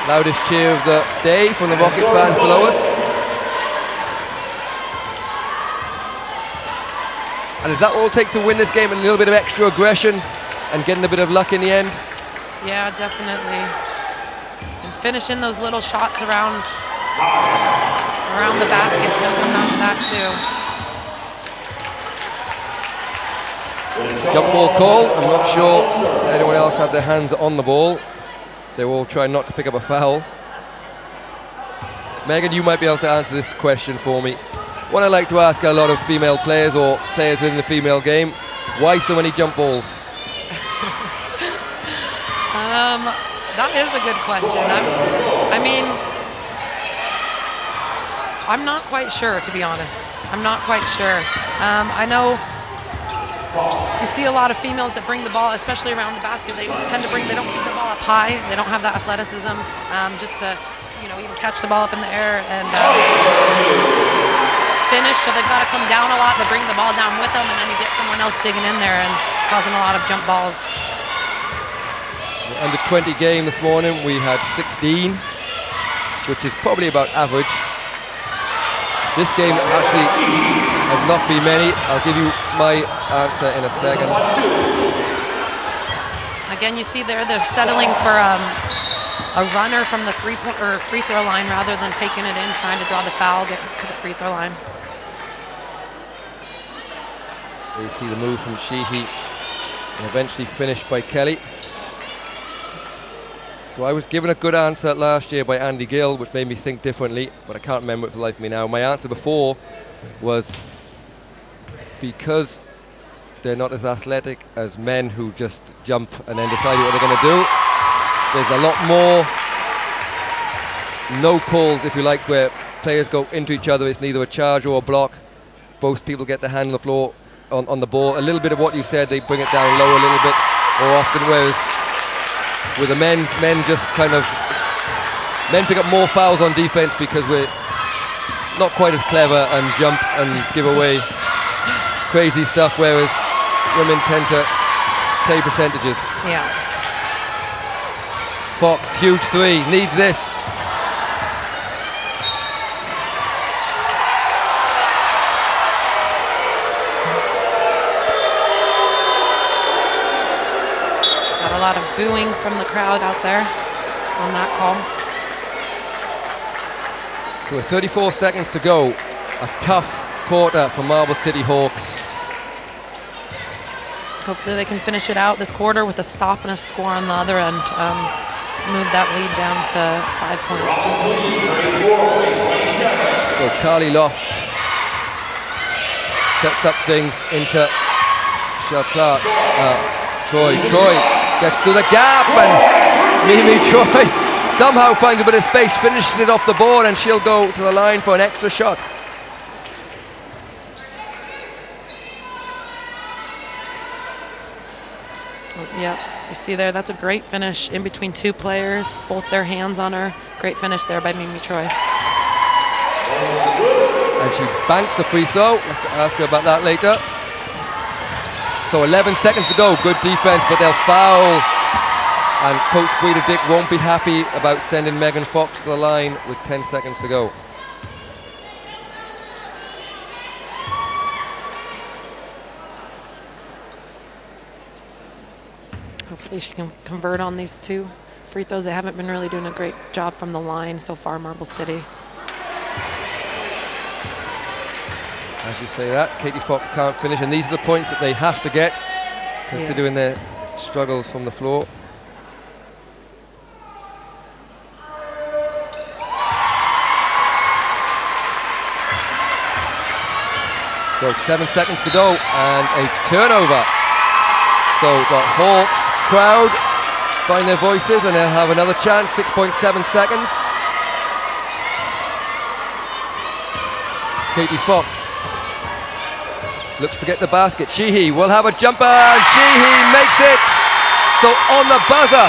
[SPEAKER 1] Loudest cheer of the day from the Rockets fans below us. And is that what it'll take to win this game? A little bit of extra aggression and getting a bit of luck in the end?
[SPEAKER 2] Yeah, definitely. And finishing those little shots around the basket is going to come down to that too.
[SPEAKER 1] Jump ball call. I'm not sure anyone else had their hands on the ball. They will try not to pick up a foul. Megan, you might be able to answer this question for me. One I like to ask a lot of female players or players within the female game: why so many jump balls?
[SPEAKER 2] That is a good question. I'm not quite sure, to be honest. I'm not quite sure. I know you see a lot of females that bring the ball, especially around the basket. They tend to they don't keep the ball up high. They don't have that athleticism just to, even catch the ball up in the air and finish. So they've got to come down a lot. They bring the ball down with them, and then you get someone else digging in there and causing a lot of jump balls.
[SPEAKER 1] Under 20 game this morning, we had 16, which is probably about average. This game actually has not been many. I'll give you my answer in a second.
[SPEAKER 2] Again, you see they're settling for a runner from the free throw line rather than taking it in, trying to draw the foul, get to the free throw line.
[SPEAKER 1] You see the move from Sheehy and eventually finished by Kelly. So I was given a good answer last year by Andy Gill, which made me think differently, but I can't remember it for the life of me now. My answer before was because they're not as athletic as men who just jump and then decide what they're going to do. There's a lot more no calls, if you like, where players go into each other. It's neither a charge or a block. Both people get their hand on the floor on the ball. A little bit of what you said, they bring it down low a little bit more often, whereas with the men just men pick up more fouls on defense because we're not quite as clever and jump and give away crazy stuff, whereas women tend to play percentages.
[SPEAKER 2] Yeah.
[SPEAKER 1] Fox, huge three, needs this.
[SPEAKER 2] Got a lot of booing from the crowd out there on that call.
[SPEAKER 1] So with 34 seconds to go, a tough quarter for Marble City Hawks.
[SPEAKER 2] Hopefully they can finish it out this quarter with a stop and a score on the other end to move that lead down to 5 points.
[SPEAKER 1] So Carly Loft sets up things into Charlotte. Troy gets to the gap, and Mimi Troy somehow finds a bit of space, finishes it off the board, and she'll go to the line for an extra shot.
[SPEAKER 2] Yeah, you see there, that's a great finish in between two players, both their hands on her. Great finish there by Mimi Troy.
[SPEAKER 1] And she banks the free throw. We'll have to ask her about that later. So 11 seconds to go, good defense, but they'll foul. And Coach Breeder Dick won't be happy about sending Megan Fox to the line with 10 seconds to go.
[SPEAKER 2] Hopefully she can convert on these two free throws. They haven't been really doing a great job from the line so far, Marble City.
[SPEAKER 1] As you say that, Katie Fox can't finish, and these are the points that they have to get, considering their struggles from the floor. So 7 seconds to go, and a turnover. So the Hawks crowd find their voices, and they'll have another chance. 6.7 seconds. Katie Fox looks to get the basket. Sheehy will have a jumper, and Sheehy makes it. So on the buzzer,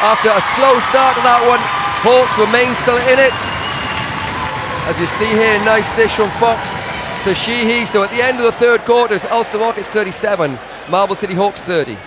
[SPEAKER 1] after a slow start to that one, Hawks remain still in it. As you see here, nice dish from Fox to Sheehy. So at the end of the third quarter, it's Ulster Rockets 37, Marble City Hawks 30.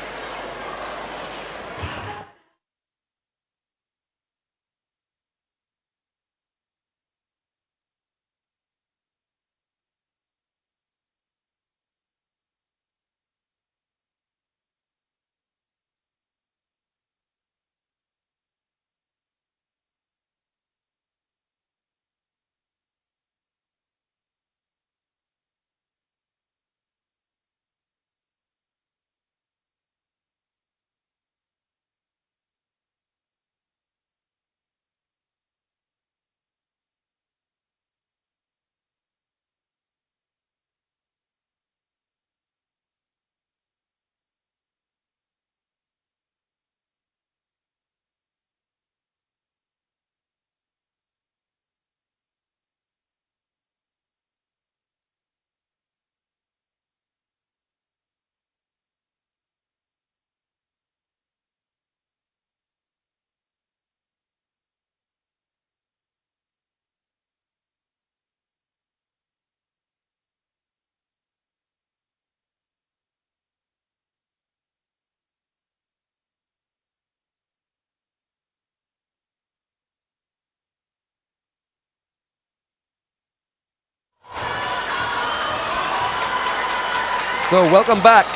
[SPEAKER 1] So welcome back.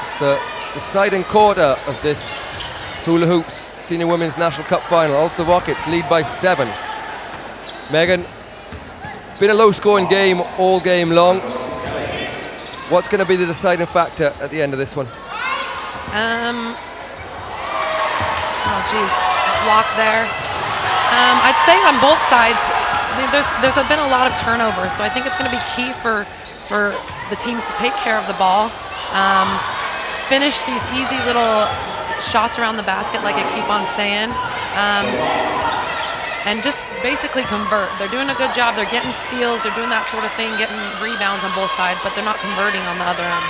[SPEAKER 1] It's the deciding quarter of this Hula Hoops Senior Women's National Cup Final. Ulster Rockets lead by 7. Megan, been a low-scoring game all game long. What's going to be the deciding factor at the end of this one?
[SPEAKER 2] Oh geez, block there. I'd say on both sides, there's been a lot of turnovers, so I think it's going to be key for the teams to take care of the ball, finish these easy little shots around the basket like I keep on saying, and just basically convert. They're doing a good job. They're getting steals. They're doing that sort of thing, getting rebounds on both sides, but they're not converting on the other end.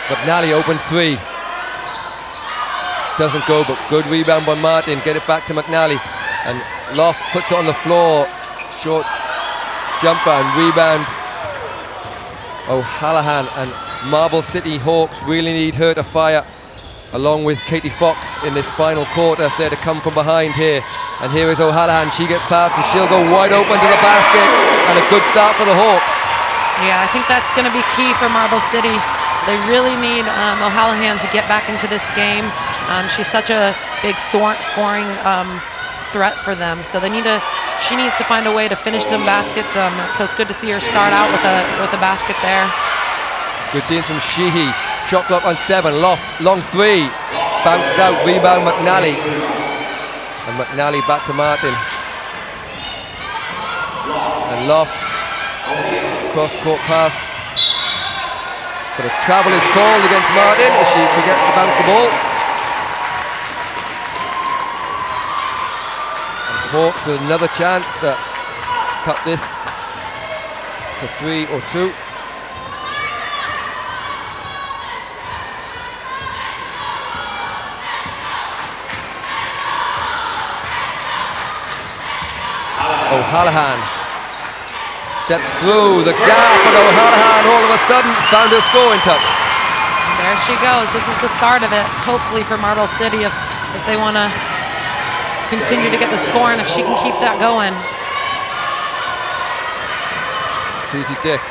[SPEAKER 1] McNally open 3. Doesn't go, but good rebound by Martin. Get it back to McNally. And Loft puts it on the floor. Short jumper and rebound. O'Hallahan, and Marble City Hawks really need her to fire, along with Katie Fox in this final quarter if they're to come from behind here. And here is O'Hallahan. She gets past and she'll go wide open to the basket. And a good start for the Hawks. Yeah,
[SPEAKER 2] I think that's going to be key for Marble City. They really need O'Hallahan to get back into this game. She's such a big scoring threat for them. So she needs to find a way to finish some baskets. So it's good to see her start out with a basket there.
[SPEAKER 1] Good deal from Sheehy. Shot clock on 7. Loft, long 3. Bounces out, rebound McNally. And McNally back to Martin. And Loft, cross-court pass. But a travel is called against Martin as she forgets to bounce the ball. And Hawks with another chance to cut this to 3 or 2. O'Hallahan steps through the gap, and O'Hallahan all of a sudden found her scoring touch.
[SPEAKER 2] There she goes. This is the start of it, hopefully for Marble City, if they want to continue to get the score, and if she can keep that going.
[SPEAKER 1] Susie Dick.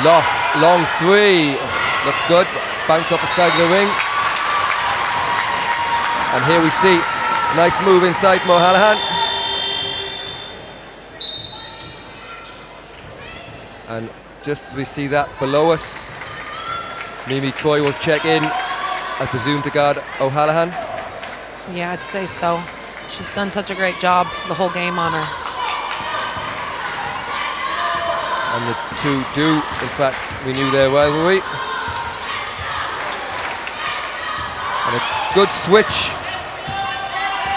[SPEAKER 1] Loft, long 3. Look good. Bounce off the side of the ring. And here we see nice move inside from O'Hallahan. And just as we see that below us, Mimi Troy will check in, I presume, to guard O'Hallahan.
[SPEAKER 2] Yeah, I'd say so. She's done such a great job the whole game on her.
[SPEAKER 1] And the two do, in fact, renew their rivalry. And a good switch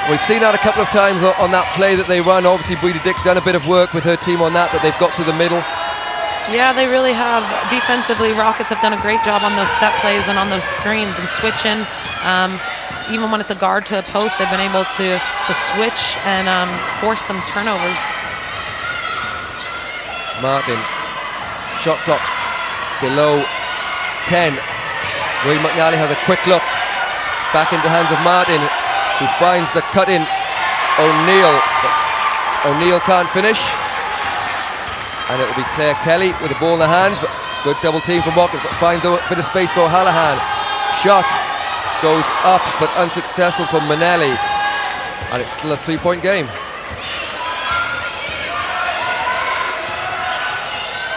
[SPEAKER 1] We've seen that a couple of times on that play that they run. Obviously, Breeda Dick's done a bit of work with her team on that they've got to the middle.
[SPEAKER 2] Yeah, they really have. Defensively, Rockets have done a great job on those set plays and on those screens and switching. Even when it's a guard to a post, they've been able to switch and force some turnovers.
[SPEAKER 1] Martin, shot clock below 10. Ray McNally has a quick look back into the hands of Martin, who finds the cut in O'Neill. O'Neill can't finish. And it'll be Claire Kelly with the ball in the hands, but good double team from Rockets, but finds a bit of space for O'Hallahan. Shot goes up, but unsuccessful from Manelli. And it's still a 3-point game.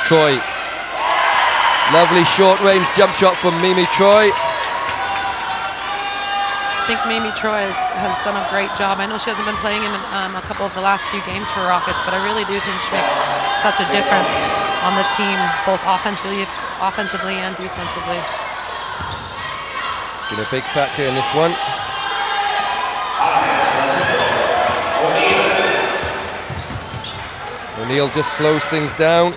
[SPEAKER 1] Troy. Lovely short-range jump shot from Mimi Troy.
[SPEAKER 2] I think Mimi Troy has done a great job. I know she hasn't been playing in a couple of the last few games for Rockets, but I really do think she makes such a difference on the team, both offensively and defensively.
[SPEAKER 1] Been a big factor in this one. O'Neill just slows things down.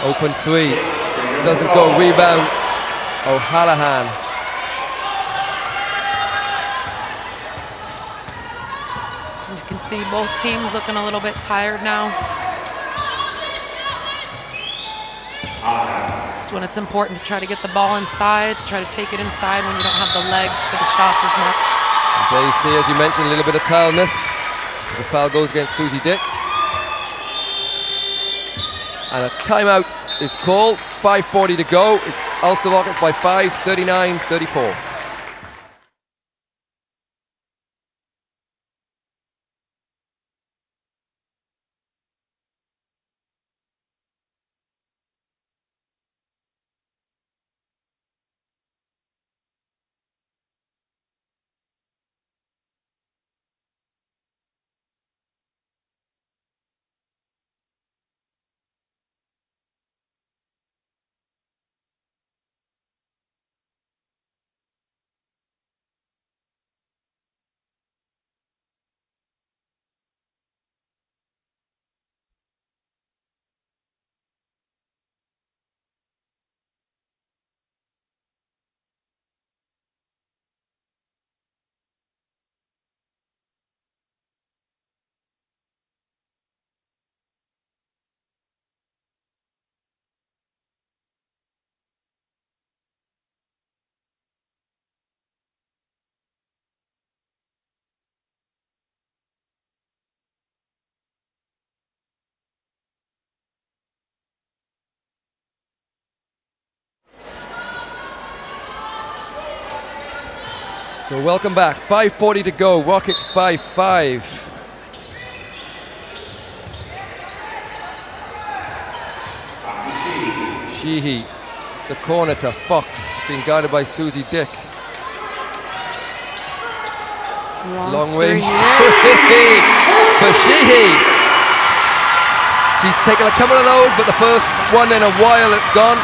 [SPEAKER 1] Open three, doesn't go, rebound, O'Hallahan.
[SPEAKER 2] You can see both teams looking a little bit tired now. It's when it's important to try to get the ball inside, to try to take it inside when you don't have the legs for the shots as much.
[SPEAKER 1] And there you see, as you mentioned, a little bit of tiredness. The foul goes against Susie Dick. And a timeout is called. 5:40 to go. It's Ulster Rockets by 5, 39-34. So welcome back, 5:40 to go, Rockets by 5. Sheehy, it's a corner to Fox, being guarded by Susie Dick. Long range for Sheehy. She's taken a couple of those, but the first one in a while it's gone.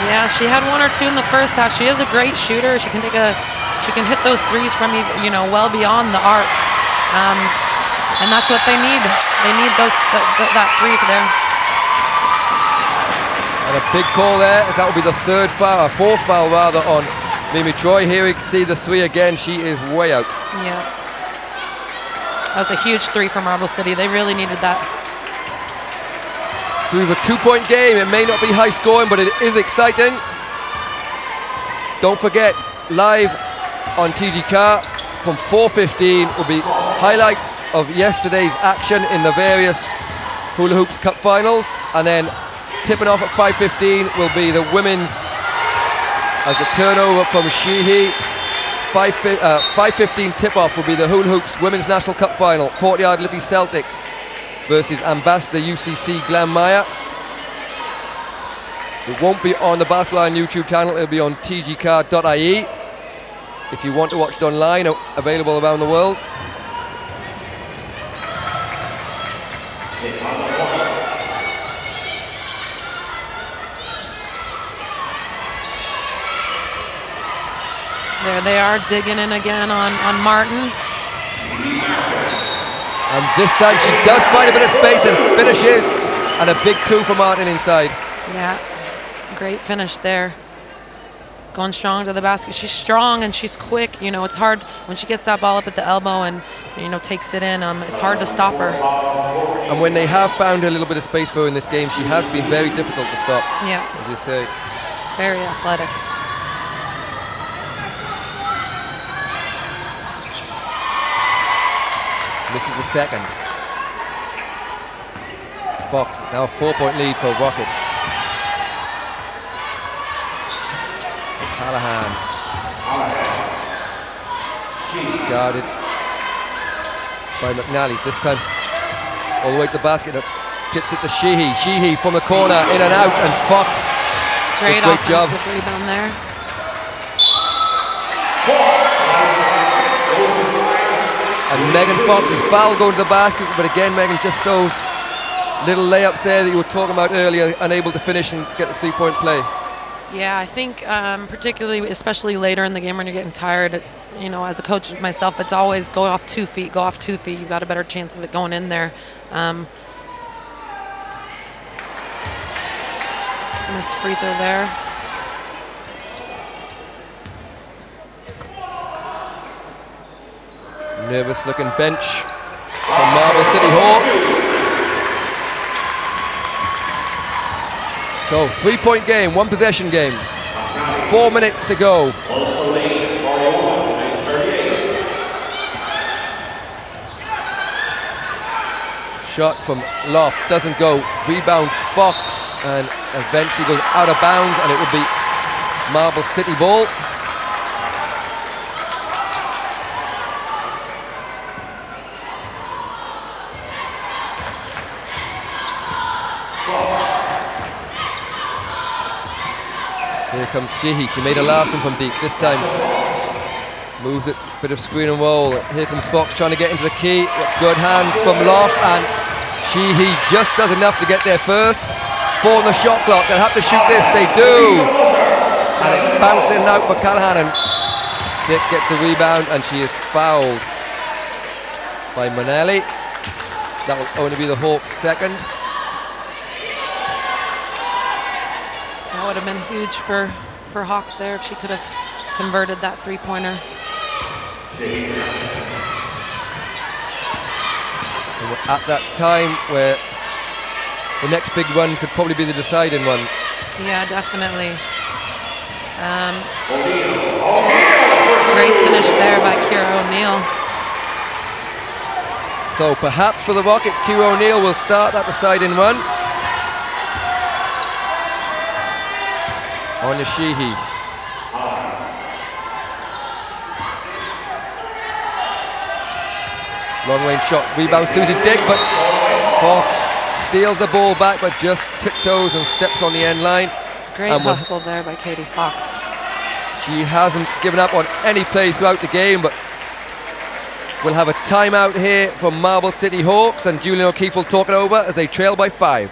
[SPEAKER 2] Yeah, she had one or two in the first half. She is a great shooter. She can hit those threes from well beyond the arc, and that's what they need. They need that three there.
[SPEAKER 1] And a big call there, as that will be the fourth foul rather on Mimi Troy. Here we can see the three again. She is way out.
[SPEAKER 2] Yeah, that was a huge three from Marble City. They really needed that.
[SPEAKER 1] So we have a 2-point game. It may not be high scoring, but it is exciting. Don't forget, live on TG Car from 4:15 will be highlights of yesterday's action in the various Hula Hoops Cup finals, and then tipping off at 5:15 will be the women's as a turnover from Sheehy. 5:15 tip-off will be the Hula Hoops Women's National Cup final, Courtyard Liffey Celtics versus Ambassador UCC Glenmire. It won't be on the Basketball YouTube channel, it'll be on tgcar.ie. If you want to watch it online, available around the world.
[SPEAKER 2] There they are, digging in again on Martin.
[SPEAKER 1] And this time she does find a bit of space and finishes. And a big 2 for Martin inside.
[SPEAKER 2] Yeah, great finish there. Going strong to the basket. She's strong and she's quick. You know, it's hard when she gets that ball up at the elbow and, you know, takes it in. It's hard to stop her.
[SPEAKER 1] And when they have found a little bit of space for her in this game, she has been very difficult to stop.
[SPEAKER 2] Yeah.
[SPEAKER 1] As you say.
[SPEAKER 2] It's very athletic.
[SPEAKER 1] This is the second. Fox, it's now a 4-point lead for Rockets. Callahan. Guarded by McNally. This time all the way to the basket. Tips it to Sheehy. Sheehy from the corner, in and out, and Fox.
[SPEAKER 2] Great
[SPEAKER 1] job.
[SPEAKER 2] Offensive rebound there.
[SPEAKER 1] And Megan Fox's foul going to the basket, but again, Megan, just those little layups there that you were talking about earlier, unable to finish and get the 3-point play.
[SPEAKER 2] Yeah, I think particularly, especially later in the game when you're getting tired, you know, as a coach myself, it's always go off 2 feet, go off 2 feet. You've got a better chance of it going in there. Miss free throw there.
[SPEAKER 1] Nervous looking bench from Marble City Hawks. So 3-point game, 1 possession game. 4 minutes to go. Shot from Loft doesn't go. Rebound Fox and eventually goes out of bounds, and it will be Marble City ball. Here comes Sheehy. She made a last one from deep. This time moves it, bit of screen and roll. Here comes Fox trying to get into the key. Good hands from Loft, and Sheehy just does enough to get there first. 4 on the shot clock. They'll have to shoot this. They do. And it's bouncing out for Callahan, and Dick gets the rebound, and she is fouled by Manelli. That will only be the Hawks' second.
[SPEAKER 2] That would have been huge for Hawks there if she could have converted that 3-pointer.
[SPEAKER 1] And we're at that time where the next big run could probably be the deciding one.
[SPEAKER 2] Yeah, definitely. Great finish there by Kira O'Neill.
[SPEAKER 1] So perhaps for the Rockets, Kira O'Neill will start that deciding run. On to Sheehy. Long range shot, rebound Susie Dick, but Fox steals the ball back, but just tiptoes and steps on the end line.
[SPEAKER 2] Great hustle there by Katie Fox.
[SPEAKER 1] She hasn't given up on any play throughout the game, but we'll have a timeout here from Marble City Hawks, and Julian O'Keefe will talk it over as they trail by 5.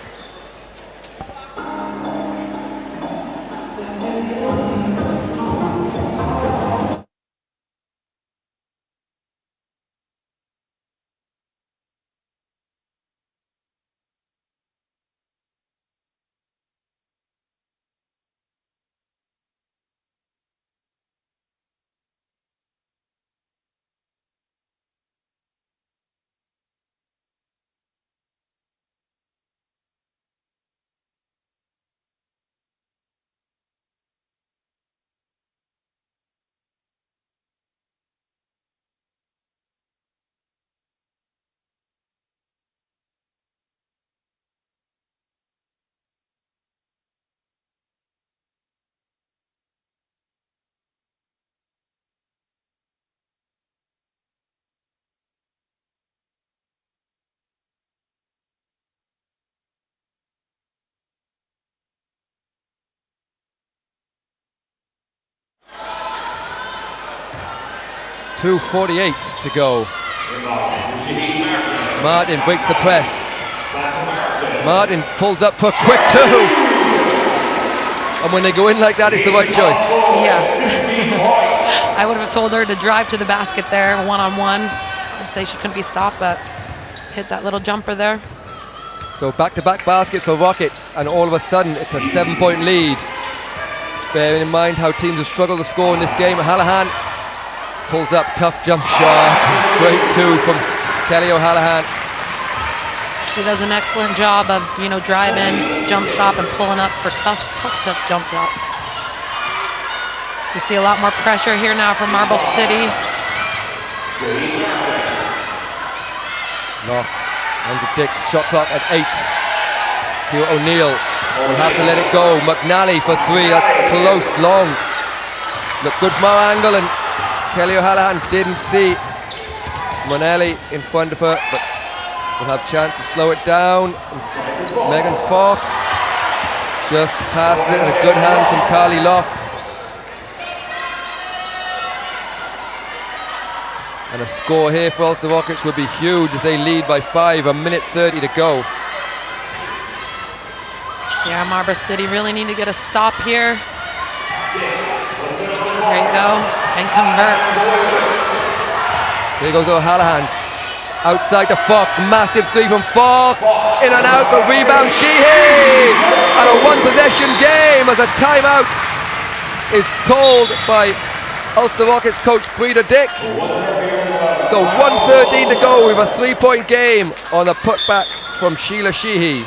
[SPEAKER 1] .248 to go. Martin breaks the press. Martin pulls up for a quick 2. And when they go in like that, it's the right choice.
[SPEAKER 2] Yes. I would have told her to drive to the basket there, one-on-one. I'd say she couldn't be stopped, but hit that little jumper there.
[SPEAKER 1] So back-to-back baskets for Rockets, and all of a sudden it's a 7-point lead. Bearing in mind how teams have struggled to score in this game, O'Hallahan pulls up, tough jump shot. Great two from Kelly O'Hallahan.
[SPEAKER 2] She does an excellent job of, driving, jump stop, and pulling up for tough jump shots. You see a lot more pressure here now from Marble City.
[SPEAKER 1] No, Andrew Dick, shot clock at 8. Hugh O'Neill will have to let it go. McNally for 3, that's close, long. Looked good from our angle, and Kelly O'Hallahan didn't see Monelli in front of her, but will have a chance to slow it down. Megan Fox just passes it, and a good hand from Carly Loft. And a score here for Ulster Rockets would be huge as they lead by 5, 1:30 to go.
[SPEAKER 2] Yeah, Marble City really need to get a stop here. There you go, and convert.
[SPEAKER 1] Here goes O'Hallahan. Outside to Fox, massive 3 from Fox. In and out, but rebound Sheehy. And a one-possession game as a timeout is called by Ulster Rockets coach Frida Dick. So 1:13 to go with a 3-point game on a putback from Sheila Sheehy.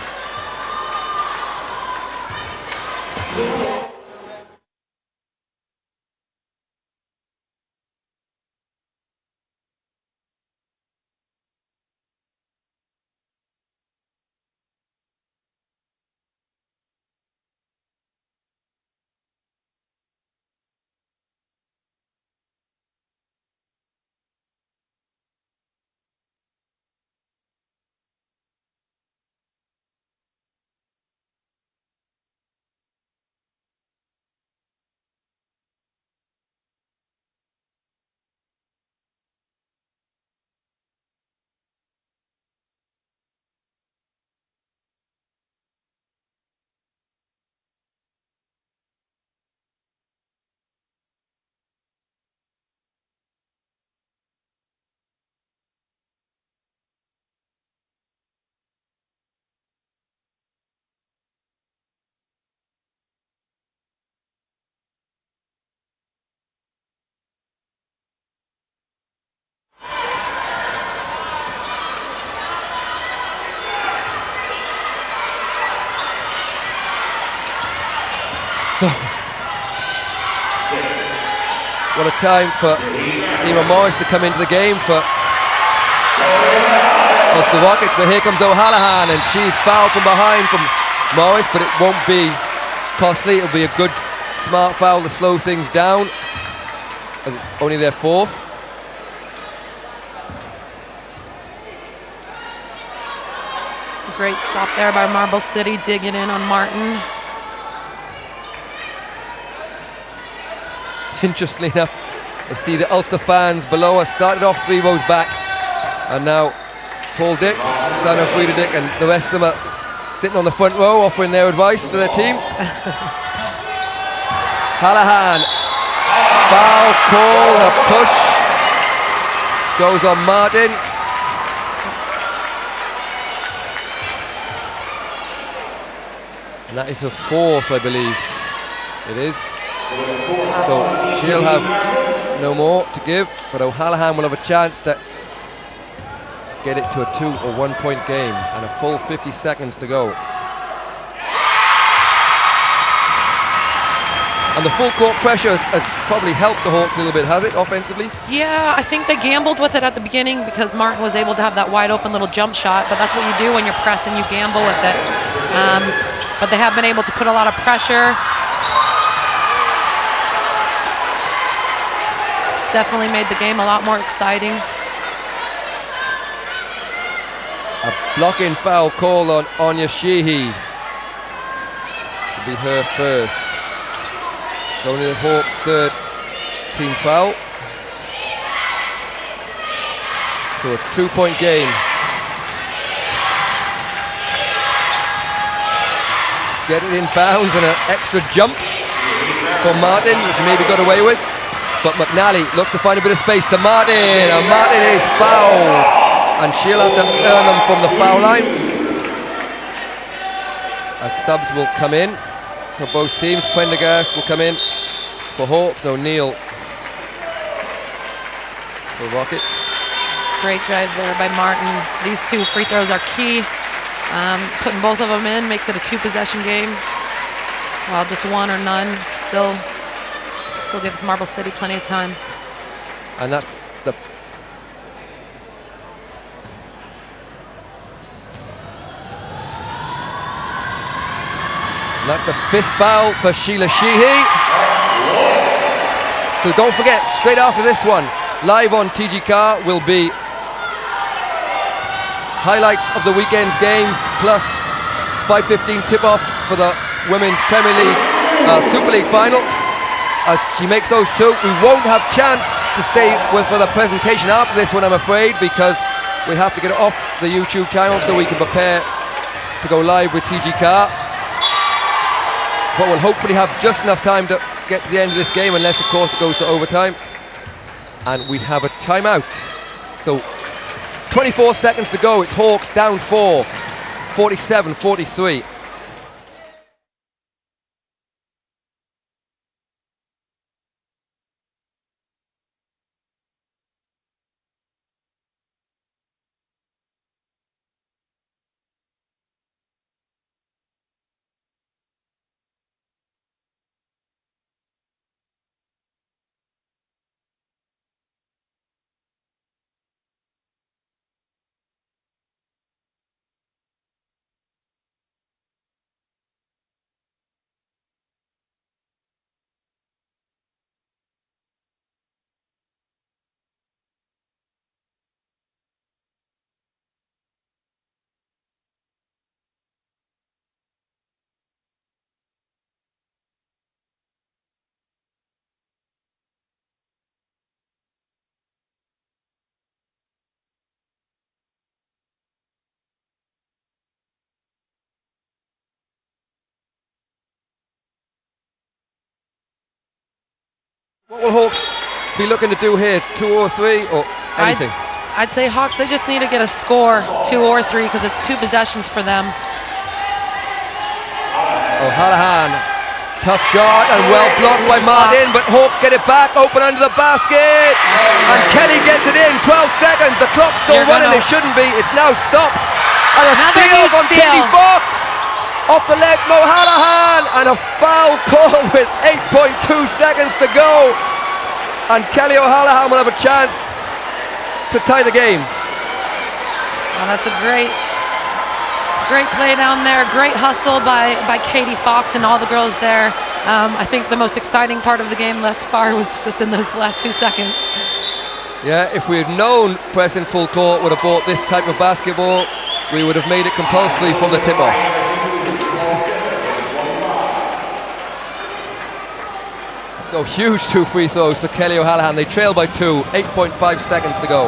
[SPEAKER 1] So, what a time for Emma Morris to come into the game for Ulster Rockets, but here comes O'Hallahan, and she's fouled from behind from Morris, but it won't be costly. It'll be a good, smart foul to slow things down, as it's only their 4th.
[SPEAKER 2] Great stop there by Marble City, digging in on Martin.
[SPEAKER 1] Interestingly enough, I see the Ulster fans below us started off 3 rows back, and now Paul Dick, son of Frida Dick, and the rest of them are sitting on the front row offering their advice to their team. Hallahan, foul call, a push goes on Martin. And that is her 4th, I believe. It is. So she'll have no more to give, but O'Hallahan will have a chance to get it to a 2 or 1 point game, and a full 50 seconds to go. And the full court pressure has probably helped the Hawks a little bit, has it, offensively?
[SPEAKER 2] Yeah, I think they gambled with it at the beginning because Martin was able to have that wide open little jump shot, but that's what you do when you're pressing, you gamble with it. But they have been able to put a lot of pressure. It's definitely made the game a lot more exciting.
[SPEAKER 1] A blocking foul call on Anya Sheehy. It'll be her first. It's only the Hawks' 3rd team foul. So a 2-point game. Get it in bounds and an extra jump for Martin, which maybe got away with. but McNally looks to find a bit of space to Martin, and Martin is fouled, and she'll have to earn them from the foul line. As subs will come in for both teams. Prendergast will come in for Hawks, and O'Neill for Rockets.
[SPEAKER 2] Great drive there by Martin. These 2 free throws are key. Putting both of them in makes it a 2-possession game. While just 1 or none still gives Marble City plenty of time.
[SPEAKER 1] And that's the fifth foul for Sheila Sheehy. So don't forget, straight after this one, live on TG Car will be highlights of the weekend's games, plus 5:15 tip-off for the Women's Premier League Super League final. As she makes those 2, we won't have chance to stay with for the presentation after this one, I'm afraid, because we have to get it off the YouTube channel so we can prepare to go live with TG Car. But we'll hopefully have just enough time to get to the end of this game, unless of course it goes to overtime. And we have a timeout. So 24 seconds to go. It's Hawks down 4, 47-43. What will Hawks be looking to do here? 2 or 3 or anything?
[SPEAKER 2] I'd say Hawks, they just need to get a score, 2 or 3, because it's 2 possessions for them.
[SPEAKER 1] O'Hallahan, tough shot and well blocked by Martin, but Hawks get it back, open under the basket, and Kelly gets it in. 12 seconds, the clock's still running, it shouldn't be, it's now stopped. And a steal from Katie Fox, off the leg, O'Hallahan, and a foul call with 8.2 seconds to go. And Kelly O'Hallahan will have a chance to tie the game.
[SPEAKER 2] Oh, that's a great play down there. Great hustle by Katie Fox and all the girls there. I think the most exciting part of the game thus far was just in those last 2 seconds.
[SPEAKER 1] Yeah, if we had known Preston Full Court would have bought this type of basketball, we would have made it compulsory from the tip-off. So huge 2 free throws for Kelly O'Hallahan. They trail by 2, 8.5 seconds to go.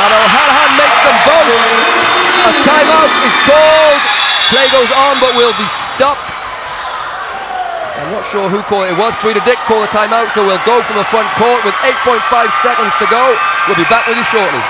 [SPEAKER 1] And O'Hallahan makes them both. A timeout is called. Play goes on but will be stopped. I'm not sure who called it. It was Breeder Dick called the timeout, so we'll go from the front court with 8.5 seconds to go. We'll be back with you shortly.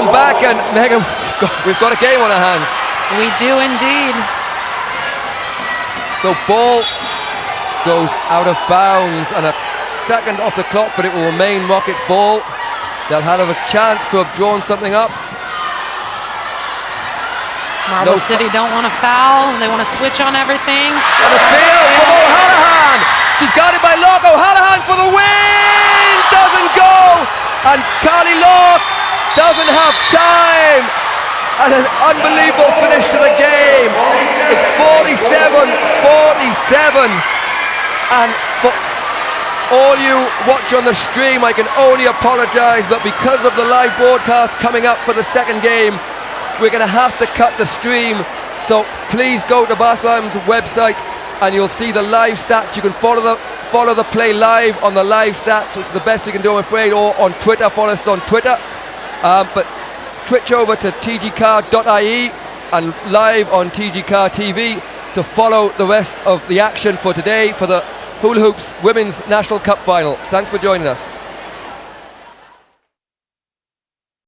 [SPEAKER 1] Welcome back, and Megan, we've got a game on our hands.
[SPEAKER 2] We do indeed.
[SPEAKER 1] So ball goes out of bounds, and a second off the clock, but it will remain Rockets' ball. They'll have a chance to have drawn something up.
[SPEAKER 2] Marble City don't want to foul. They want to switch on everything.
[SPEAKER 1] And a field from O'Hallahan. She's guarded by Locke. O'Hallahan for the win. Doesn't go. And Carly Locke doesn't have time. And an unbelievable finish to the game. It's 47-47. And for all you watch on the stream, I can only apologise, but because of the live broadcast coming up for the second game, we're going to have to cut the stream. So please go to Basketball's website and you'll see the live stats. You can follow the play live on the live stats, which is the best we can do, I'm afraid, or on Twitter. Follow us on Twitter. But twitch over to tgcar.ie and live on TGCar TV to follow the rest of the action for today for the Hula Hoops Women's National Cup Final. Thanks for joining us.